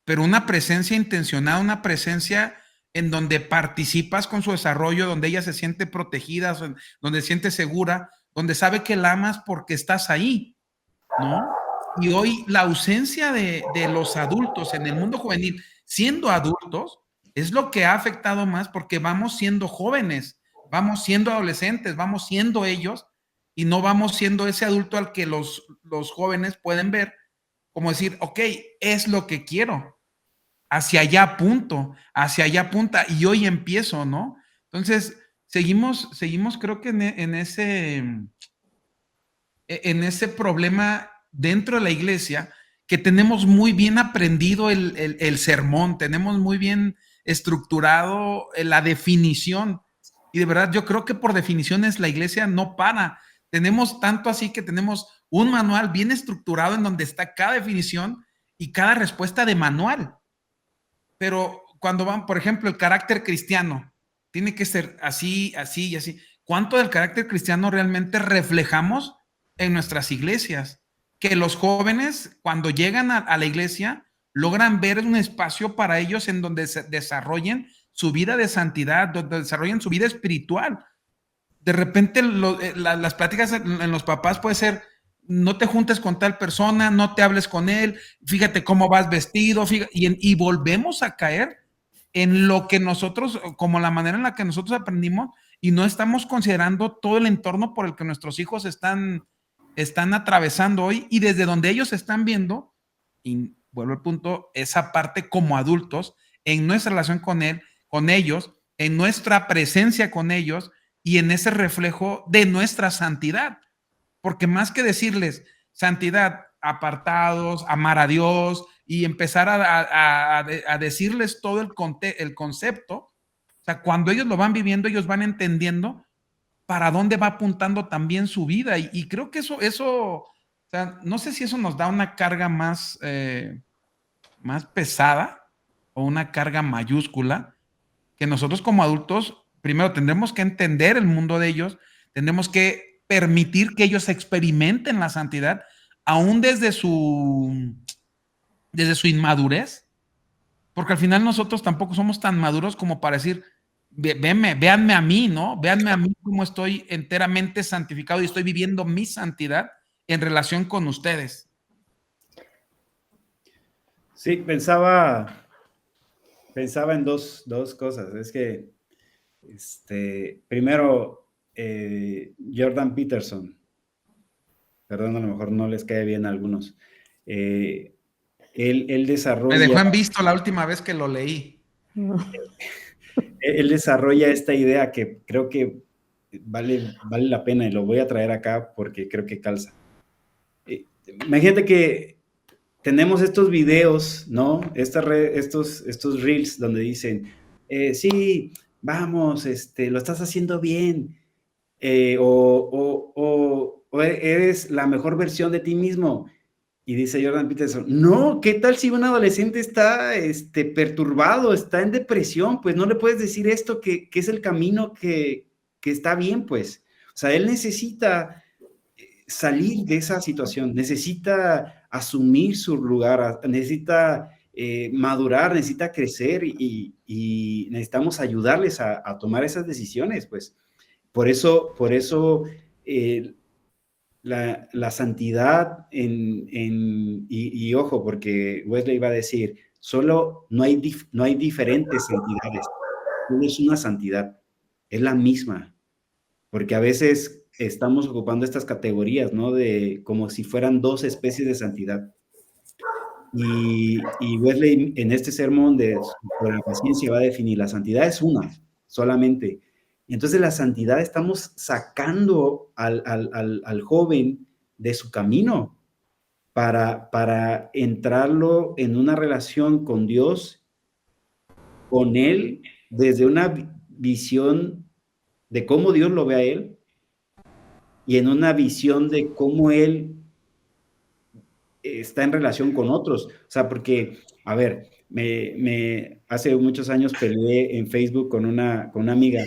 pero una presencia intencionada, una presencia en donde participas con su desarrollo, donde ella se siente protegida, donde se siente segura, donde sabe que la amas porque estás ahí, ¿no? Y hoy la ausencia de los adultos en el mundo juvenil, siendo adultos, es lo que ha afectado más porque vamos siendo jóvenes, vamos siendo adolescentes, vamos siendo ellos y no vamos siendo ese adulto al que los jóvenes pueden ver como decir, ok, es lo que quiero, hacia allá apunto, hacia allá apunta y hoy empiezo, ¿no? Entonces, seguimos creo que en ese problema dentro de la iglesia, que tenemos muy bien aprendido el sermón, tenemos muy bien estructurado la definición. Y de verdad, yo creo que por definiciones la iglesia no para. Tenemos tanto así que tenemos un manual bien estructurado en donde está cada definición y cada respuesta de manual. Pero cuando van, por ejemplo, el carácter cristiano, tiene que ser así, así y así. ¿Cuánto del carácter cristiano realmente reflejamos en nuestras iglesias? Que los jóvenes, cuando llegan a la iglesia, logran ver un espacio para ellos en donde se desarrollen su vida de santidad, donde desarrollen su vida espiritual. De repente las pláticas en los papás puede ser, no te juntes con tal persona, no te hables con él, fíjate cómo vas vestido, y volvemos a caer en lo que nosotros, como la manera en la que nosotros aprendimos, y no estamos considerando todo el entorno por el que nuestros hijos están atravesando hoy y desde donde ellos están viendo, y vuelvo al punto, esa parte como adultos, en nuestra relación con ellos, en nuestra presencia con ellos y en ese reflejo de nuestra santidad. Porque más que decirles santidad, apartados, amar a Dios y empezar a decirles todo el concepto, o sea, cuando ellos lo van viviendo, ellos van entendiendo para dónde va apuntando también su vida. Y creo que eso, o sea, no sé si eso nos da una carga más pesada o una carga mayúscula, que nosotros como adultos, primero tendremos que entender el mundo de ellos, tendremos que permitir que ellos experimenten la santidad, aún desde su inmadurez, porque al final nosotros tampoco somos tan maduros como para decir, véanme a mí, ¿no? Véanme a mí como estoy enteramente santificado y estoy viviendo mi santidad en relación con ustedes. Sí, pensaba en dos cosas. Es que, primero, Jordan Peterson, perdón, a lo mejor no les cae bien a algunos. Él desarrolla... Me dejó en visto la última vez que lo leí. Él desarrolla esta idea que creo que vale la pena y lo voy a traer acá porque creo que calza. Imagínate que tenemos estos videos, ¿no? Estos reels donde dicen, sí, vamos, lo estás haciendo bien, o eres la mejor versión de ti mismo. Y dice Jordan Peterson, no, ¿qué tal si un adolescente está perturbado, está en depresión? Pues no le puedes decir esto que es el camino que está bien, pues. O sea, él necesita salir de esa situación, necesita asumir su lugar, necesita madurar, necesita crecer y necesitamos ayudarles a tomar esas decisiones, pues. Por eso la santidad y ojo, porque Wesley va a decir, solo no hay diferentes santidades, solo es una santidad, es la misma, porque a veces estamos ocupando estas categorías, ¿no? De como si fueran dos especies de santidad. Y Wesley en este sermón sobre la paciencia va a definir, la santidad es una, solamente. Entonces la santidad estamos sacando al joven de su camino para entrarlo en una relación con Dios, con Él, desde una visión de cómo Dios lo ve a Él y en una visión de cómo Él está en relación con otros. O sea, porque, a ver, hace muchos años peleé en Facebook con una amiga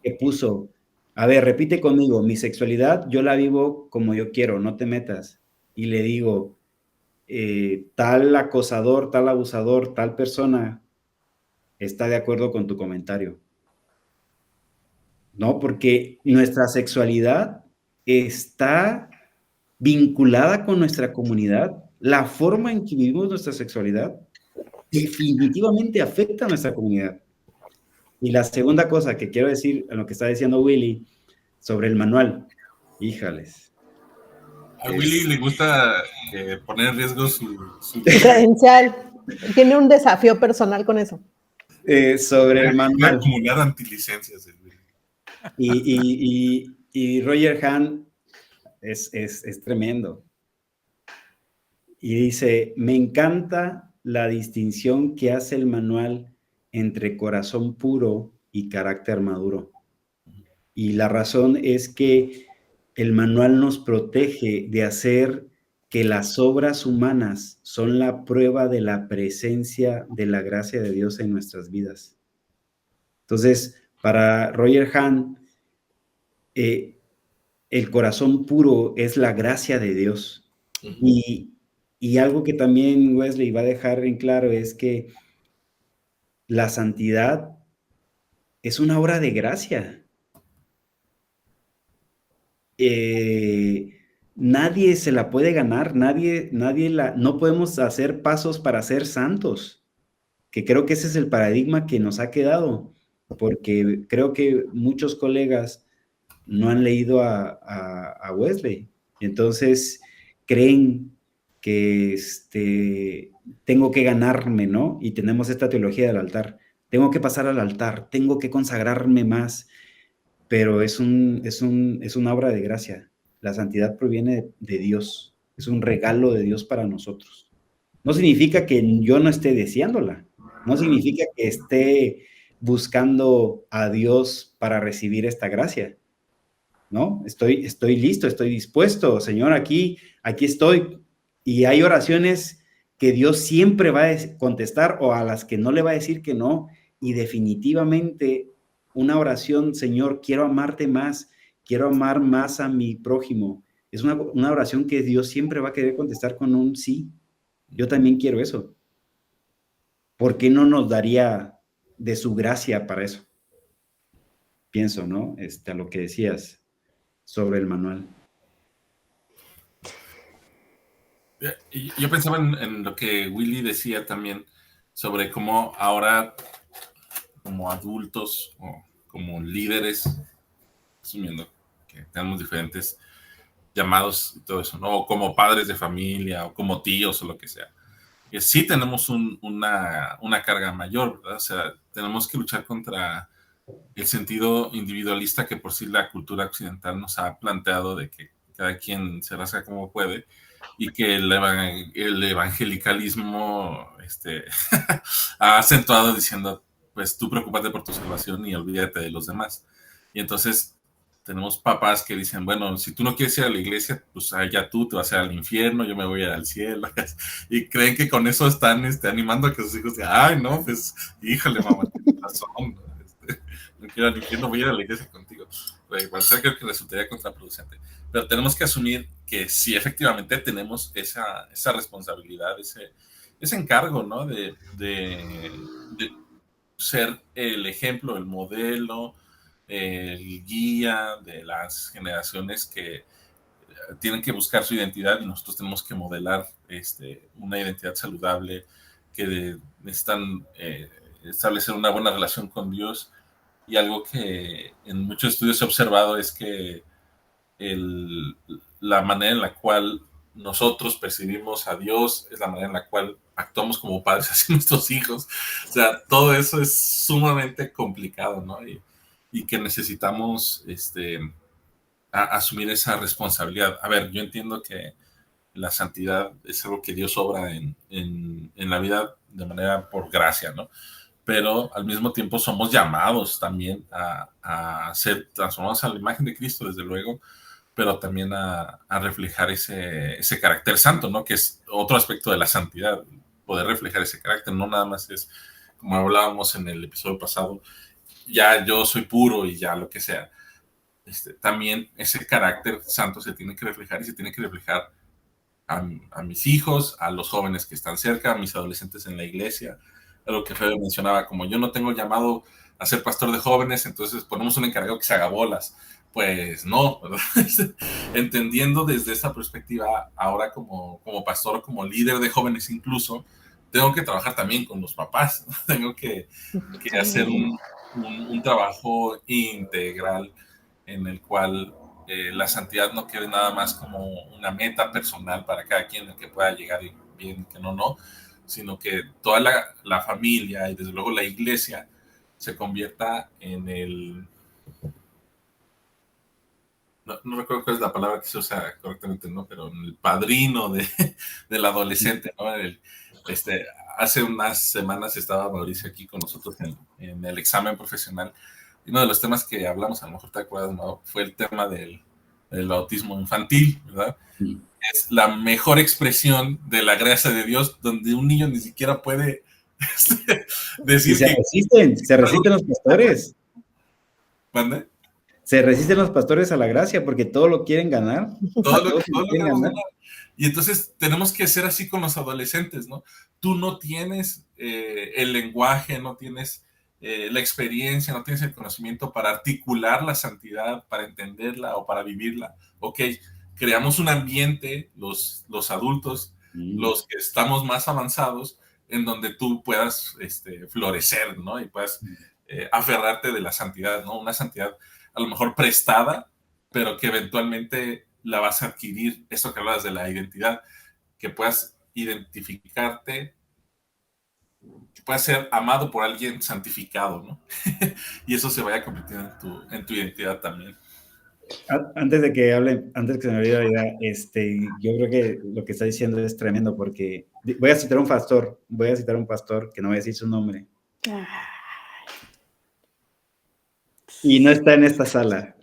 que puso, a ver, repite conmigo, mi sexualidad yo la vivo como yo quiero, no te metas. Y le digo, tal acosador, tal abusador, tal persona está de acuerdo con tu comentario. No, porque nuestra sexualidad está vinculada con nuestra comunidad. La forma en que vivimos nuestra sexualidad definitivamente afecta a nuestra comunidad. Y la segunda cosa que quiero decir, en lo que está diciendo Willy, sobre el manual, híjales. A Willy le gusta poner en riesgo su credencial. Tiene un desafío personal con eso. Sobre el manual. Acumular antilicencias. Y Roger Hahn es tremendo. Y dice, me encanta la distinción que hace el manual entre corazón puro y carácter maduro. Y la razón es que el manual nos protege de hacer que las obras humanas son la prueba de la presencia de la gracia de Dios en nuestras vidas. Entonces, para Roger Hahn, el corazón puro es la gracia de Dios. Y algo que también Wesley va a dejar en claro es que la santidad es una obra de gracia. Nadie se la puede ganar, no podemos hacer pasos para ser santos, que creo que ese es el paradigma que nos ha quedado, porque creo que muchos colegas no han leído a Wesley, entonces creen que tengo que ganarme, ¿no? Y tenemos esta teología del altar, tengo que pasar al altar, tengo que consagrarme más, pero es una obra de gracia. La santidad proviene de Dios, es un regalo de Dios para nosotros. No significa que yo no esté deseándola, no significa que esté buscando a Dios para recibir esta gracia, ¿no? Estoy listo, estoy dispuesto, Señor, aquí estoy. Y hay oraciones que Dios siempre va a contestar o a las que no le va a decir que no, y definitivamente una oración, Señor, quiero amarte más, quiero amar más a mi prójimo. Es una oración que Dios siempre va a querer contestar con un sí. Yo también quiero eso. ¿Por qué no nos daría de su gracia para eso? Pienso, ¿no? A lo que decías sobre el manual. Yo pensaba en lo que Willy decía también sobre cómo ahora, como adultos o como líderes, asumiendo que tenemos diferentes llamados y todo eso, ¿no? O como padres de familia o como tíos o lo que sea. Y sí tenemos una carga mayor, ¿verdad? O sea, tenemos que luchar contra el sentido individualista que por sí la cultura occidental nos ha planteado de que cada quien se rasca como puede y que el evangelicalismo ha acentuado diciendo, pues tú preocúpate por tu salvación y olvídate de los demás. Y entonces tenemos papás que dicen, bueno, si tú no quieres ir a la iglesia, pues allá tú te vas a ir al infierno, yo me voy a ir al cielo. Y creen que con eso están animando a que sus hijos digan, ay, no, pues, híjole, mamá, tienes razón. No quiero al infierno, voy a ir a la iglesia contigo. Creo que resultaría contraproducente. Pero tenemos que asumir que sí, efectivamente tenemos esa responsabilidad, ese encargo, ¿no? De ser el ejemplo, el modelo, el guía de las generaciones que tienen que buscar su identidad y nosotros tenemos que modelar una identidad saludable, que necesitan establecer una buena relación con Dios. Y algo que en muchos estudios he observado es que la manera en la cual nosotros percibimos a Dios es la manera en la cual actuamos como padres hacia nuestros hijos. O sea, todo eso es sumamente complicado, ¿no? Y que necesitamos asumir esa responsabilidad. A ver, yo entiendo que la santidad es algo que Dios obra en la vida de manera por gracia, ¿no? Pero al mismo tiempo somos llamados también a ser transformados a la imagen de Cristo, desde luego, pero también a reflejar ese carácter santo, ¿no? Que es otro aspecto de la santidad, poder reflejar ese carácter, no nada más es, como hablábamos en el episodio pasado, ya yo soy puro y ya lo que sea. También ese carácter santo se tiene que reflejar y se tiene que reflejar a mis hijos, a los jóvenes que están cerca, a mis adolescentes en la iglesia, a lo que Fede mencionaba, como yo no tengo llamado a ser pastor de jóvenes, entonces ponemos un encargado que se haga bolas. Pues no, ¿verdad? Entendiendo desde esa perspectiva, ahora como pastor, como líder de jóvenes incluso, tengo que trabajar también con los papás, ¿no? Tengo que hacer un trabajo integral en el cual la santidad no quede nada más como una meta personal para cada quien, el que pueda llegar bien, que no, sino que toda la familia y desde luego la iglesia se convierta en el... No recuerdo cuál es la palabra que se usa correctamente, ¿no? Pero en el padrino del adolescente, ¿no? Hace unas semanas estaba Mauricio aquí con nosotros en el examen profesional. Y uno de los temas que hablamos, a lo mejor te acuerdas, ¿no? Fue el tema del autismo infantil, ¿verdad? Sí. Es la mejor expresión de la gracia de Dios, donde un niño ni siquiera puede decir se resisten los pastores. ¿Mande? Se resisten los pastores a la gracia porque todo lo quieren ganar. Todo lo quieren ganar. Y entonces tenemos que ser así con los adolescentes, ¿no? Tú no tienes el lenguaje, no tienes la experiencia, no tienes el conocimiento para articular la santidad, para entenderla o para vivirla. Ok, creamos un ambiente, los adultos, los que estamos más avanzados, en donde tú puedas florecer, ¿no? Y puedas aferrarte de la santidad, ¿no? Una santidad a lo mejor prestada, pero que eventualmente la vas a adquirir, eso que hablas de la identidad, que puedas identificarte, que puedas ser amado por alguien santificado, ¿no? Y eso se vaya convirtiendo en tu identidad también. Antes de que hable, antes que se me olvide la idea, yo creo que lo que está diciendo es tremendo, porque voy a citar un pastor que no voy a decir su nombre. Y no está en esta sala.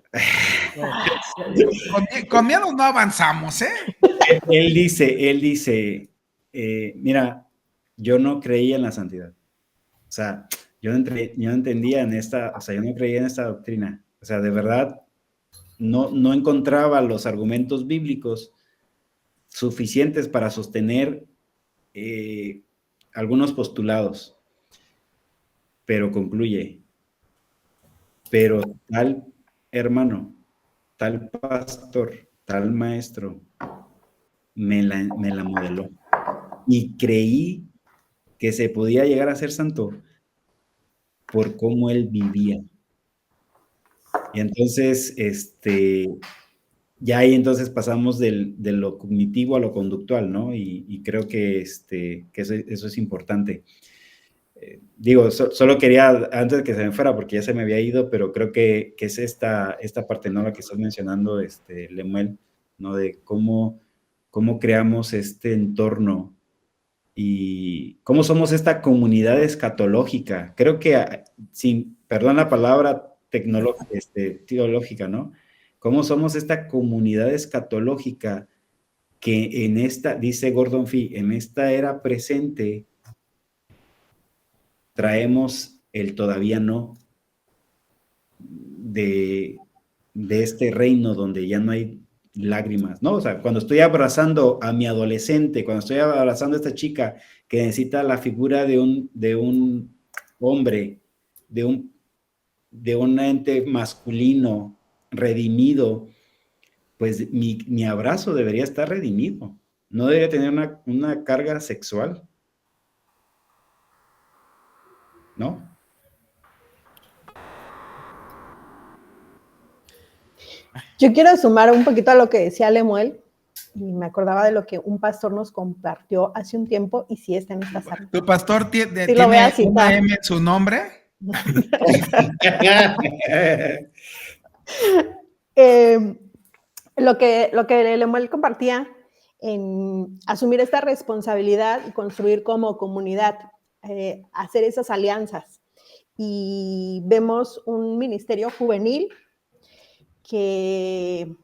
Con miedo no avanzamos, ¿eh? Él dice, mira, yo no creía en la santidad. O sea, yo no entendía yo no creía en esta doctrina. O sea, de verdad, no encontraba los argumentos bíblicos suficientes para sostener algunos postulados. Pero concluye, pero tal hermano, tal pastor, tal maestro, me la modeló. Y creí que se podía llegar a ser santo por cómo él vivía. Y entonces, ya ahí entonces pasamos de lo cognitivo a lo conductual, ¿no? Y creo que, eso es importante. Digo, solo quería, antes de que se me fuera, porque ya se me había ido, pero creo que es esta parte, ¿no? La que estás mencionando, Lemuel, ¿no? De cómo cómo creamos este entorno y cómo somos esta comunidad escatológica. Creo que, sin, perdón la palabra teológica, ¿no? Cómo somos esta comunidad escatológica que en esta, dice Gordon Fee, en esta era presente traemos el todavía no de este reino donde ya no hay lágrimas, ¿no? O sea, cuando estoy abrazando a mi adolescente, cuando estoy abrazando a esta chica que necesita la figura de un hombre, de un ente masculino redimido, pues mi abrazo debería estar redimido, no debería tener una carga sexual, ¿no? Yo quiero sumar un poquito a lo que decía Lemuel, y me acordaba de lo que un pastor nos compartió hace un tiempo, y sí está en esta sala. ¿Tu pastor Sí, lo voy a tiene citar. una M en su nombre? Lo que Lemuel compartía en asumir esta responsabilidad y construir como comunidad, hacer esas alianzas. Y vemos un ministerio juvenil que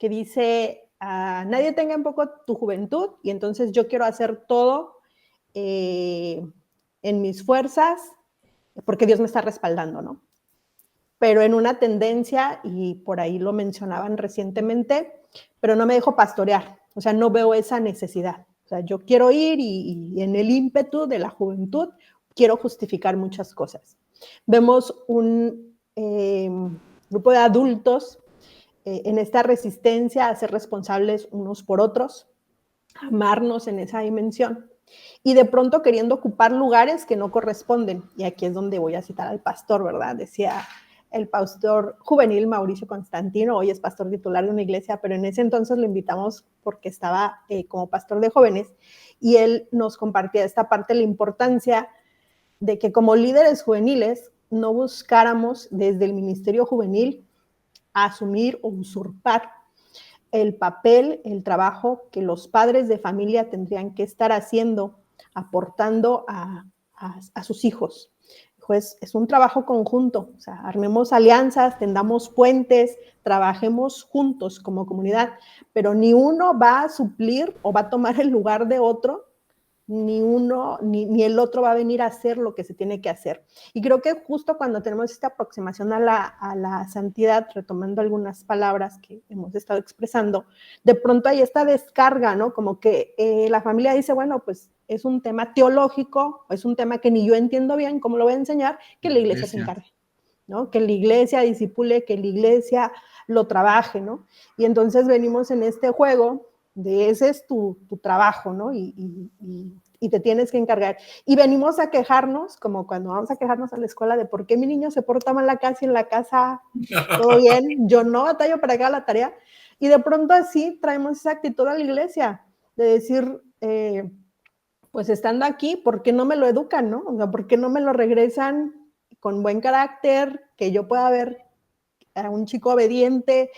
dice, nadie tenga en poco tu juventud, y entonces yo quiero hacer todo en mis fuerzas, porque Dios me está respaldando, ¿no? Pero en una tendencia, y por ahí lo mencionaban recientemente, pero no me dejo pastorear, o sea, no veo esa necesidad. O sea, yo quiero ir y en el ímpetu de la juventud quiero justificar muchas cosas. Vemos un grupo de adultos en esta resistencia a ser responsables unos por otros, amarnos en esa dimensión, y de pronto queriendo ocupar lugares que no corresponden. Y aquí es donde voy a citar al pastor, ¿verdad? Decía el pastor juvenil Mauricio Constantino, hoy es pastor titular de una iglesia, pero en ese entonces lo invitamos porque estaba como pastor de jóvenes, y él nos compartía esta parte, la importancia de que como líderes juveniles no buscáramos desde el ministerio juvenil asumir o usurpar el papel, el trabajo que los padres de familia tendrían que estar haciendo, aportando a sus hijos. Pues es un trabajo conjunto, o sea, armemos alianzas, tendamos puentes, trabajemos juntos como comunidad, pero ni uno va a suplir o va a tomar el lugar de otro, ni uno, ni el otro va a venir a hacer lo que se tiene que hacer. Y creo que justo cuando tenemos esta aproximación a la santidad, retomando algunas palabras que hemos estado expresando, de pronto hay esta descarga, ¿no? Como que la familia dice, bueno, pues es un tema teológico, es un tema que ni yo entiendo bien, ¿cómo lo voy a enseñar? Que la iglesia se encargue, ¿no? Que la iglesia disipule, que la iglesia lo trabaje, ¿no? Y entonces venimos en este juego de ese es tu trabajo, ¿no? Y te tienes que encargar. Y venimos a quejarnos, como cuando vamos a quejarnos a la escuela, de por qué mi niño se porta mal y en la casa todo bien, yo no batallo para que haga la tarea. Y de pronto así traemos esa actitud a la iglesia, de decir, pues estando aquí, ¿por qué no me lo educan, no? O sea, ¿por qué no me lo regresan con buen carácter, que yo pueda ver a un chico obediente,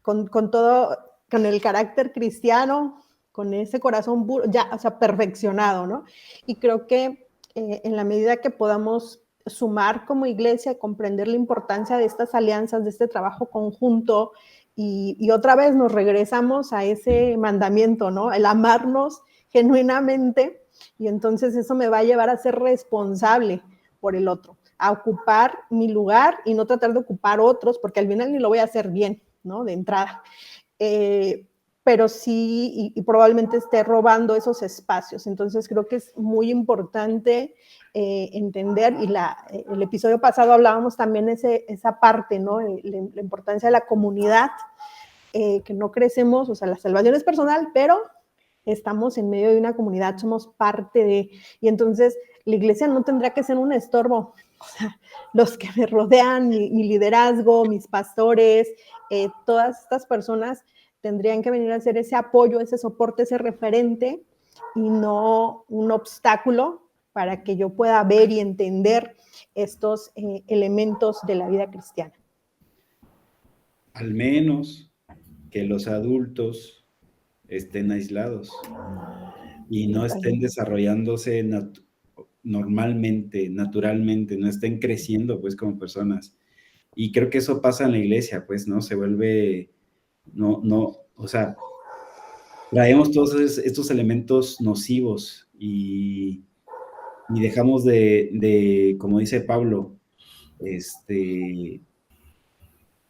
con todo, con el carácter cristiano, con ese corazón ya, o sea, perfeccionado, ¿no? Y creo que en la medida que podamos sumar como iglesia, comprender la importancia de estas alianzas, de este trabajo conjunto, y otra vez nos regresamos a ese mandamiento, ¿no? El amarnos genuinamente, y entonces eso me va a llevar a ser responsable por el otro, a ocupar mi lugar y no tratar de ocupar otros, porque al final ni lo voy a hacer bien, ¿no? De entrada. Pero sí, y probablemente esté robando esos espacios. Entonces creo que es muy importante entender, y el episodio pasado hablábamos también esa parte, ¿no? La importancia de la comunidad, que no crecemos, o sea, la salvación es personal, pero estamos en medio de una comunidad, somos parte de, y entonces la iglesia no tendrá que ser un estorbo. O sea, los que me rodean, mi liderazgo, mis pastores, todas estas personas tendrían que venir a hacer ese apoyo, ese soporte, ese referente, y no un obstáculo para que yo pueda ver y entender estos elementos de la vida cristiana. Al menos que los adultos estén aislados y no Sí, estén desarrollándose normalmente, naturalmente, no estén creciendo pues como personas. Y creo que eso pasa en la iglesia, pues, ¿no? Se vuelve, o sea, traemos todos estos elementos nocivos y dejamos como dice Pablo,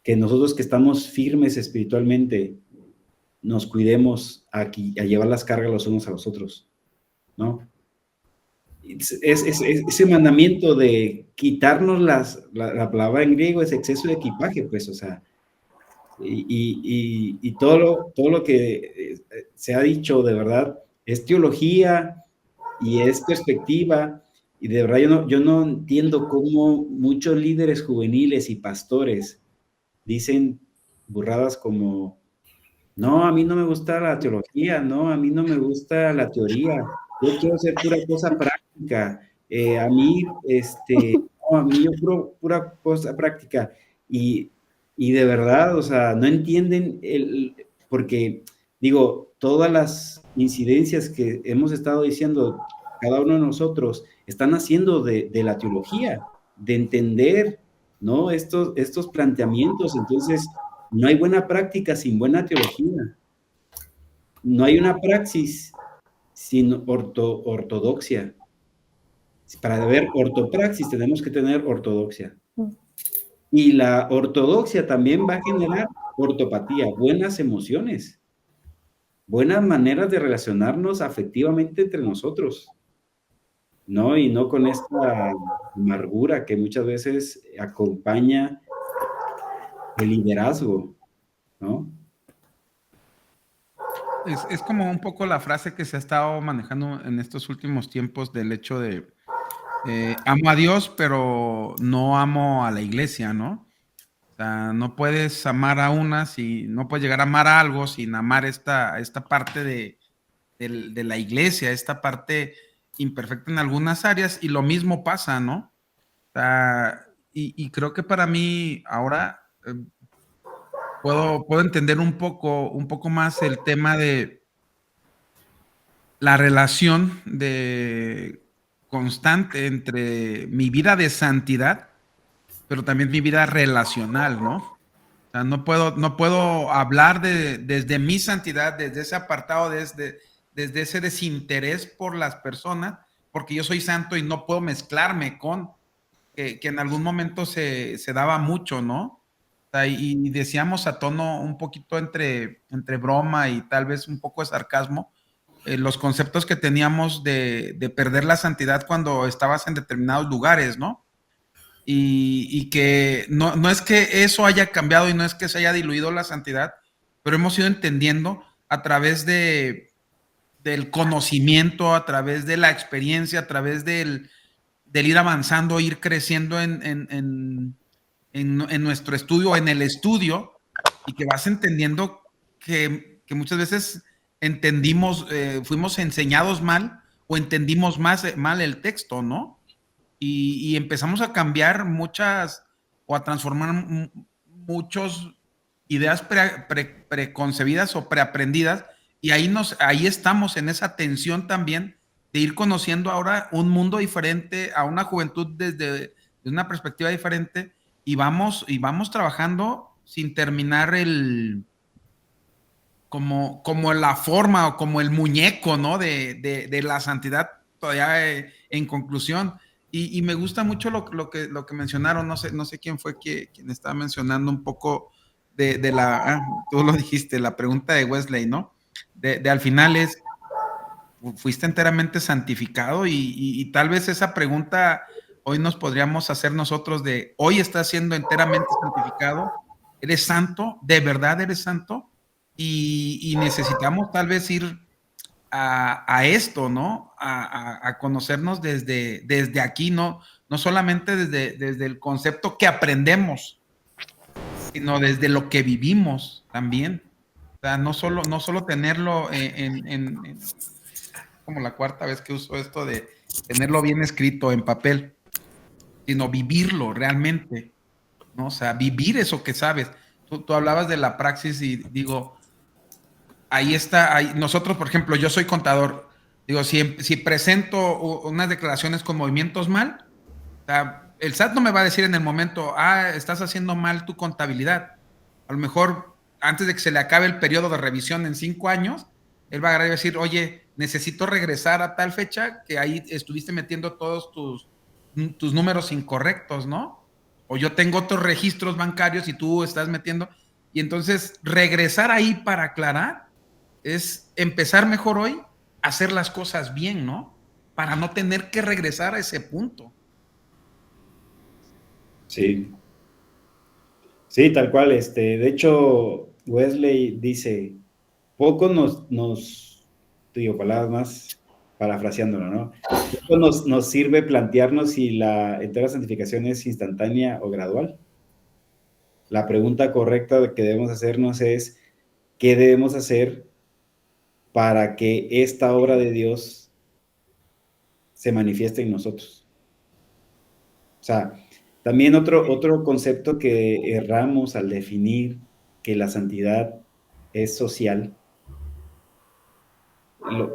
que nosotros que estamos firmes espiritualmente, nos cuidemos a llevar las cargas los unos a los otros, ¿no? Ese mandamiento de quitarnos la palabra en griego es exceso de equipaje, pues, o sea, y todo lo que se ha dicho de verdad es teología y es perspectiva, y de verdad yo no entiendo cómo muchos líderes juveniles y pastores dicen burradas como: no, a mí no me gusta la teología, no, a mí no me gusta la teoría, yo quiero hacer pura cosa práctica, a mí, no, a mí yo pura cosa práctica, y, y de verdad, o sea, no entienden porque, digo, todas las incidencias que hemos estado diciendo, cada uno de nosotros, están haciendo de la teología, de entender, ¿no? Estos planteamientos, entonces, no hay buena práctica sin buena teología. No hay una praxis sin ortodoxia. Para ver ortopraxis tenemos que tener ortodoxia. Y la ortodoxia también va a generar ortopatía, buenas emociones, buenas maneras de relacionarnos afectivamente entre nosotros, ¿no? Y no con esta amargura que muchas veces acompaña el liderazgo, ¿no? Es como un poco la frase que se ha estado manejando en estos últimos tiempos del hecho de amo a Dios, pero no amo a la iglesia, ¿no? O sea, no puedes amar a una si no puedes llegar a amar a algo sin amar esta parte de la iglesia, esta parte imperfecta en algunas áreas, y lo mismo pasa, ¿no? O sea, y creo que para mí ahora puedo entender un poco más el tema de la relación de constante entre mi vida de santidad, pero también mi vida relacional, ¿no? O sea, no puedo hablar desde mi santidad, desde ese apartado, desde ese desinterés por las personas, porque yo soy santo y no puedo mezclarme con, que en algún momento se daba mucho, ¿no? O sea, y decíamos a tono un poquito entre broma y tal vez un poco de sarcasmo, los conceptos que teníamos de perder la santidad cuando estabas en determinados lugares, ¿no? Y que no es que eso haya cambiado y no es que se haya diluido la santidad, pero hemos ido entendiendo a través del conocimiento, a través de la experiencia, a través del ir avanzando, ir creciendo en nuestro estudio, en el estudio, y que vas entendiendo que muchas veces entendimos, fuimos enseñados mal o entendimos mal el texto, ¿no? Y empezamos a cambiar muchas o a transformar muchas ideas preconcebidas o preaprendidas, y ahí estamos en esa tensión también de ir conociendo ahora un mundo diferente, a una juventud desde una perspectiva diferente, y vamos trabajando sin terminar como la forma o como el muñeco, ¿no? De la santidad todavía en conclusión. Y me gusta mucho lo que mencionaron, no sé quién fue quien estaba mencionando un poco tú lo dijiste, la pregunta de Wesley, ¿no? De al final fuiste enteramente santificado, y tal vez esa pregunta hoy nos podríamos hacer nosotros hoy estás siendo enteramente santificado, eres santo, de verdad eres santo, y necesitamos tal vez ir a esto, ¿no? A conocernos desde aquí, no solamente desde el concepto que aprendemos, sino desde lo que vivimos también. O sea, no solo tenerlo como la cuarta vez que uso esto de tenerlo bien escrito en papel, sino vivirlo realmente, ¿no? O sea, vivir eso que sabes. Tú hablabas de la praxis y digo, ahí está, nosotros, por ejemplo, yo soy contador, digo, si presento unas declaraciones con movimientos mal, o sea, el SAT no me va a decir en el momento, estás haciendo mal tu contabilidad. A lo mejor antes de que se le acabe el periodo de revisión en 5 años, él va a agarrar y decir, oye, necesito regresar a tal fecha que ahí estuviste metiendo todos tus números incorrectos, ¿no? O yo tengo otros registros bancarios y tú estás metiendo. Y entonces regresar ahí para aclarar es empezar mejor hoy, hacer las cosas bien, ¿no? Para no tener que regresar a ese punto. Sí, sí, tal cual. De hecho, Wesley dice, poco digo, palabras más parafraseándolo, ¿no? Poco nos sirve plantearnos si la entera santificación es instantánea o gradual. La pregunta correcta que debemos hacernos es, ¿qué debemos hacer para que esta obra de Dios se manifieste en nosotros? O sea, también otro concepto que erramos al definir que la santidad es social,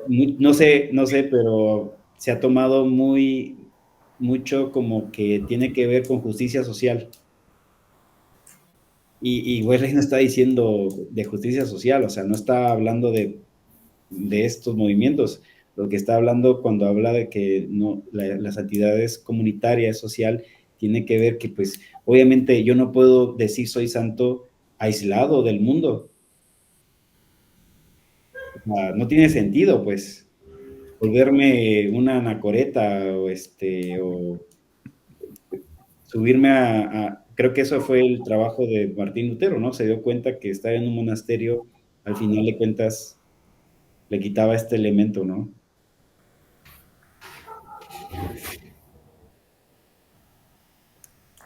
no sé, pero se ha tomado mucho como que tiene que ver con justicia social. Y Wesley no está diciendo de justicia social, o sea, no está hablando de estos movimientos. Lo que está hablando cuando habla de que no, la santidad es comunitaria, es social, tiene que ver que, pues, obviamente yo no puedo decir soy santo aislado del mundo. O sea, no tiene sentido, pues, volverme una anacoreta o subirme creo que eso fue el trabajo de Martín Lutero, ¿no? Se dio cuenta que estar en un monasterio, al final de cuentas, le quitaba este elemento, ¿no?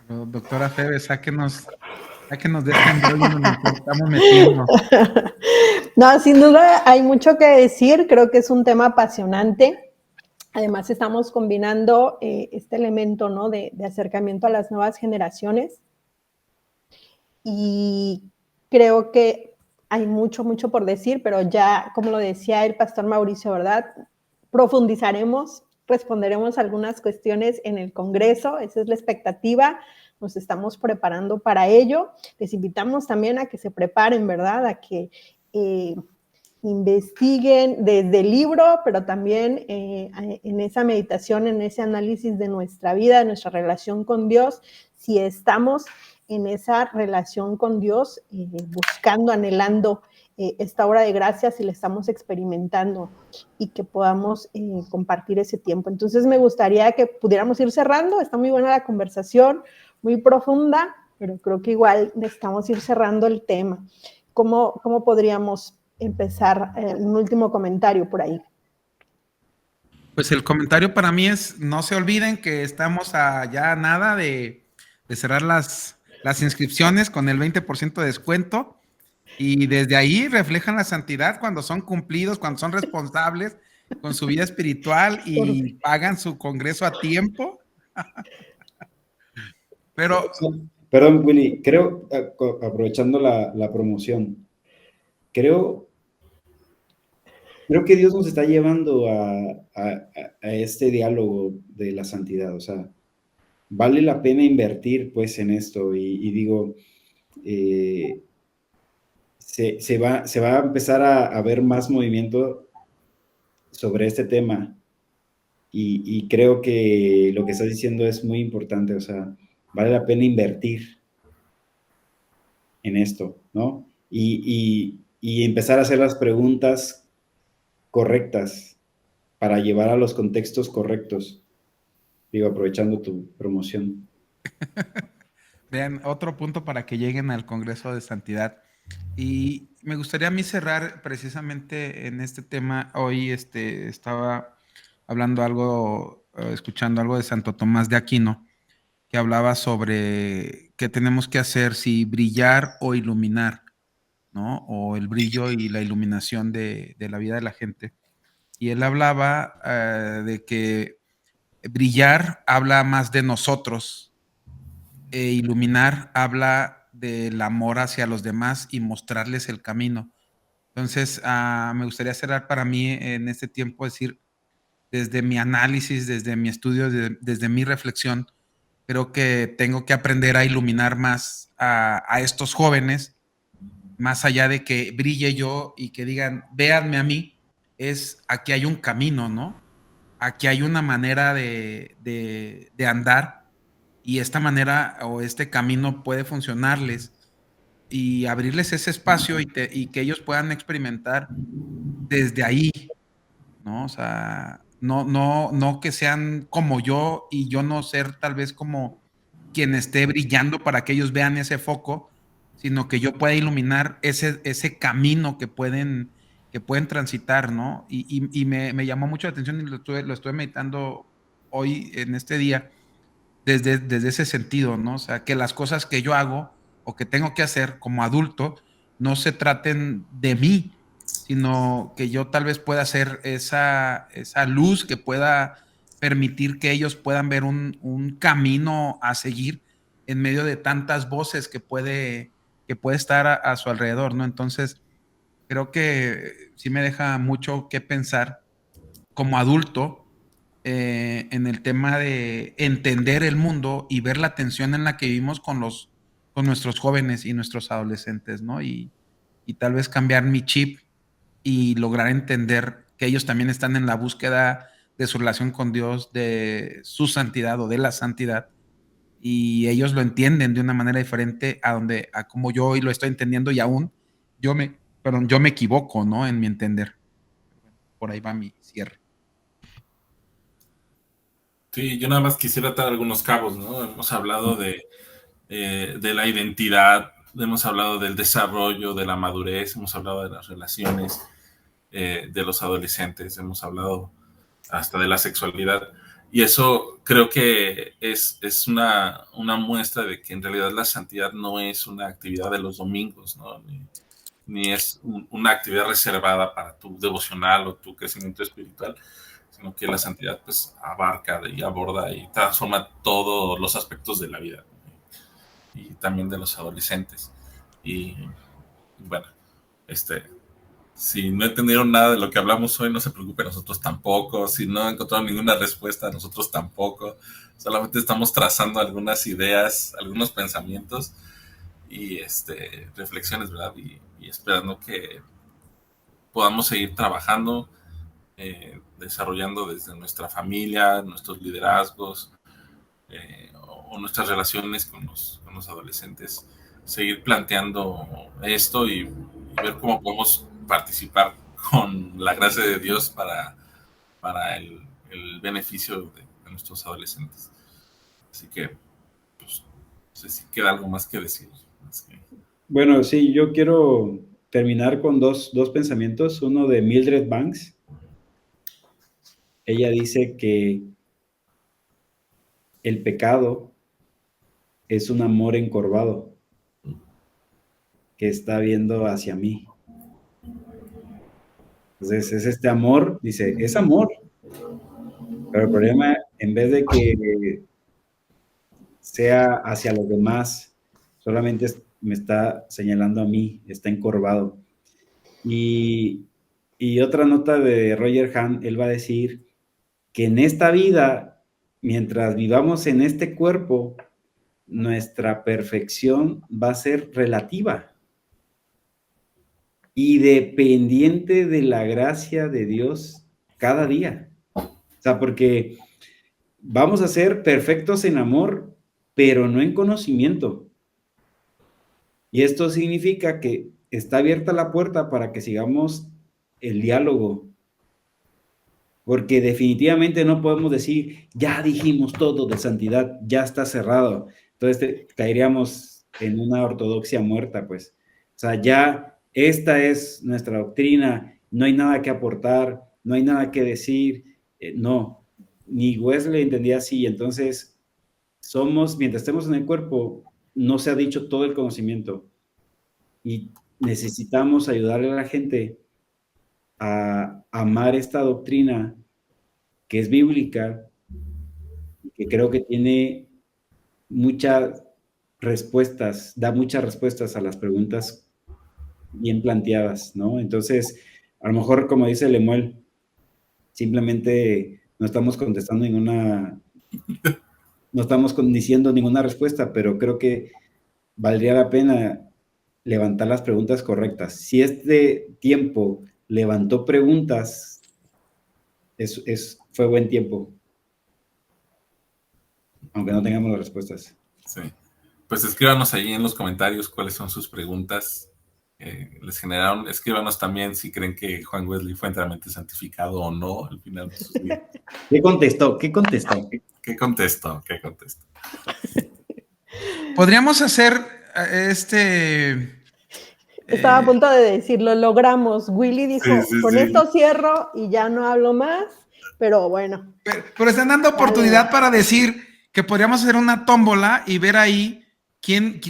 Pero, doctora Febe, sáquenos de este embrollo en el que nos estamos metiendo. No, sin duda hay mucho que decir, creo que es un tema apasionante. Además, estamos combinando este elemento, ¿no? de acercamiento a las nuevas generaciones. Y creo que hay mucho por decir, pero ya, como lo decía el pastor Mauricio, ¿verdad? Profundizaremos, responderemos algunas cuestiones en el Congreso, esa es la expectativa, nos estamos preparando para ello. Les invitamos también a que se preparen, ¿verdad? A que investiguen desde el libro, pero también en esa meditación, en ese análisis de nuestra vida, de nuestra relación con Dios, si estamos en esa relación con Dios, buscando, anhelando esta obra de gracia, si la estamos experimentando y que podamos compartir ese tiempo. Entonces me gustaría que pudiéramos ir cerrando, está muy buena la conversación, muy profunda, pero creo que igual necesitamos ir cerrando el tema. ¿Cómo podríamos empezar? Un último comentario por ahí. Pues el comentario para mí es, no se olviden que estamos a ya nada de cerrar las inscripciones con el 20% de descuento y desde ahí reflejan la santidad cuando son cumplidos, cuando son responsables con su vida espiritual y pagan su congreso a tiempo. Pero Perdón, Willy, creo, aprovechando la promoción, creo que Dios nos está llevando a este diálogo de la santidad. O sea, vale la pena invertir pues en esto y digo, se va a empezar a ver más movimiento sobre este tema y creo que lo que estás diciendo es muy importante. O sea, vale la pena invertir en esto, ¿no? Y empezar a hacer las preguntas correctas para llevar a los contextos correctos. Digo, aprovechando tu promoción. vean, otro punto para que lleguen al Congreso de Santidad. Y me gustaría a mí cerrar precisamente en este tema. Hoy estaba hablando algo, escuchando algo de Santo Tomás de Aquino, que hablaba sobre qué tenemos que hacer, si brillar o iluminar, ¿no? O el brillo y la iluminación de la vida de la gente. Y él hablaba de que brillar habla más de nosotros, iluminar habla del amor hacia los demás y mostrarles el camino. Entonces, me gustaría cerrar para mí en este tiempo, decir, desde mi análisis, desde mi estudio, desde mi reflexión, creo que tengo que aprender a iluminar más a estos jóvenes, más allá de que brille yo y que digan, véanme a mí, es aquí hay un camino, ¿no? Aquí hay una manera de andar y esta manera o este camino puede funcionarles y abrirles ese espacio y que ellos puedan experimentar desde ahí, ¿no? O sea, no que sean como yo y yo no ser tal vez como quien esté brillando para que ellos vean ese foco, sino que yo pueda iluminar ese camino que pueden transitar, ¿no? Y me llamó mucho la atención y lo estuve meditando hoy en este día desde ese sentido, ¿no? O sea, que las cosas que yo hago o que tengo que hacer como adulto no se traten de mí, sino que yo tal vez pueda ser esa luz que pueda permitir que ellos puedan ver un camino a seguir en medio de tantas voces que puede estar a su alrededor, ¿no? Entonces, creo que sí me deja mucho que pensar como adulto en el tema de entender el mundo y ver la tensión en la que vivimos con nuestros jóvenes y nuestros adolescentes, ¿no? Y tal vez cambiar mi chip y lograr entender que ellos también están en la búsqueda de su relación con Dios, de su santidad o de la santidad, y ellos lo entienden de una manera diferente a como yo hoy lo estoy entendiendo y aún yo me equivoco, ¿no? En mi entender. Por ahí va mi cierre. Sí, yo nada más quisiera atar algunos cabos, ¿no? Hemos hablado de la identidad, hemos hablado del desarrollo, de la madurez, hemos hablado de las relaciones de los adolescentes, hemos hablado hasta de la sexualidad. Y eso creo que es una muestra de que en realidad la santidad no es una actividad de los domingos, ¿no? Ni es una actividad reservada para tu devocional o tu crecimiento espiritual, sino que la santidad pues abarca y aborda y transforma todos los aspectos de la vida, ¿no? Y también de los adolescentes. Y bueno, este, si no entendieron nada de lo que hablamos hoy, no se preocupen, nosotros tampoco. Si no encontraron ninguna respuesta, nosotros tampoco. Solamente estamos trazando algunas ideas, algunos pensamientos y reflexiones, ¿verdad? Y esperando que podamos seguir trabajando, desarrollando desde nuestra familia, nuestros liderazgos o nuestras relaciones con los adolescentes, seguir planteando esto y ver cómo podemos participar con la gracia de Dios para el beneficio de nuestros adolescentes. Así que, pues, no sé si queda algo más que decir. Bueno, sí, yo quiero terminar con dos pensamientos. Uno de Mildred Banks. Ella dice que el pecado es un amor encorvado que está viendo hacia mí. Entonces, es este amor, dice, es amor. Pero el problema, en vez de que sea hacia los demás, solamente me está señalando a mí, está encorvado. Y otra nota de Roger Hahn, él va a decir que en esta vida, mientras vivamos en este cuerpo, nuestra perfección va a ser relativa y dependiente de la gracia de Dios cada día. O sea, porque vamos a ser perfectos en amor, pero no en conocimiento. Y esto significa que está abierta la puerta para que sigamos el diálogo. Porque definitivamente no podemos decir, ya dijimos todo de santidad, ya está cerrado. Entonces caeríamos en una ortodoxia muerta, pues. O sea, ya esta es nuestra doctrina, no hay nada que aportar, no hay nada que decir. No, ni Wesley entendía así. Entonces, mientras estemos en el cuerpo, no se ha dicho todo el conocimiento. Y necesitamos ayudarle a la gente a amar esta doctrina que es bíblica, que creo que tiene muchas respuestas, da muchas respuestas a las preguntas bien planteadas, ¿no? Entonces, a lo mejor, como dice Lemuel, simplemente no estamos contestando no estamos diciendo ninguna respuesta, pero creo que valdría la pena levantar las preguntas correctas. Si este tiempo levantó preguntas, fue buen tiempo, aunque no tengamos las respuestas. Sí. Pues escríbanos ahí en los comentarios cuáles son sus preguntas. Les generaron, escríbanos también si creen que Juan Wesley fue enteramente santificado o no al final de sus días. ¿Qué contestó? ¿Qué contestó? ¿Qué contestó? ¿Qué contestó? Podríamos hacer Estaba a punto de decir, lo logramos. Willy dijo, Sí, con sí. esto cierro y ya no hablo más, pero bueno. Pero están dando oportunidad para decir que podríamos hacer una tómbola y ver ahí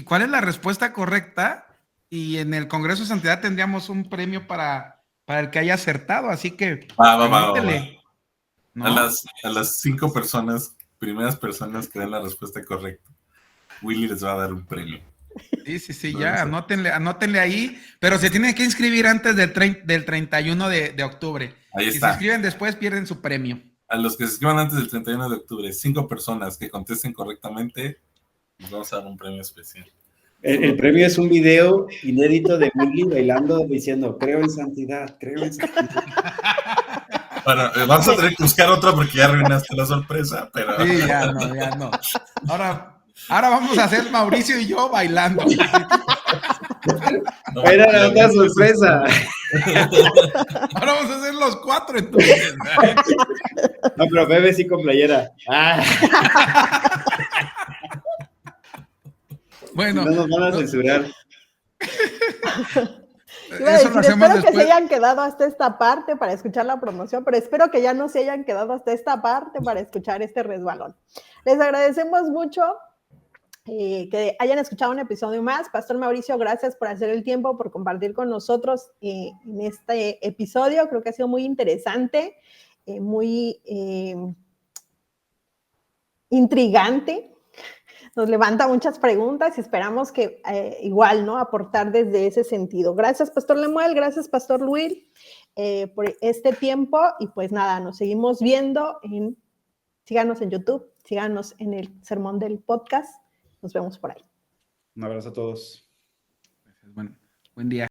cuál es la respuesta correcta, y en el Congreso de Santidad tendríamos un premio para el que haya acertado, así que anótele. ¿No? A las 5 primeras personas que den la respuesta correcta, Willy les va a dar un premio. Sí, ya, anótenle ahí, pero se tienen que inscribir antes del 31 de octubre. Ahí Si está. se inscriben después, pierden su premio. A los que se escriban antes del 31 de octubre, 5 personas que contesten correctamente, les vamos a dar un premio especial. El premio es un video inédito de Willy bailando diciendo, creo en santidad, creo en santidad. Bueno, vamos a tener que buscar otra porque ya arruinaste la sorpresa, pero... Sí, ya no. Ahora vamos a hacer Mauricio y yo bailando. No, Era la otra sorpresa. Ahora vamos a hacer los 4 entonces. No, pero bebe sí con playera. Bueno. No nos van a censurar. Iba a decir, espero que se hayan quedado hasta esta parte para escuchar la promoción, pero espero que ya no se hayan quedado hasta esta parte para escuchar este resbalón. Les agradecemos mucho que hayan escuchado un episodio más. Pastor Mauricio, gracias por hacer el tiempo, por compartir con nosotros en este episodio. Creo que ha sido muy interesante, muy intrigante. Nos levanta muchas preguntas y esperamos que igual, ¿no? Aportar desde ese sentido. Gracias, Pastor Lemuel, gracias, Pastor Luis, por este tiempo, y pues nada, nos seguimos viendo. Síganos en YouTube, síganos en el Sermón del Podcast. Nos vemos por ahí. Un abrazo a todos. Buen día.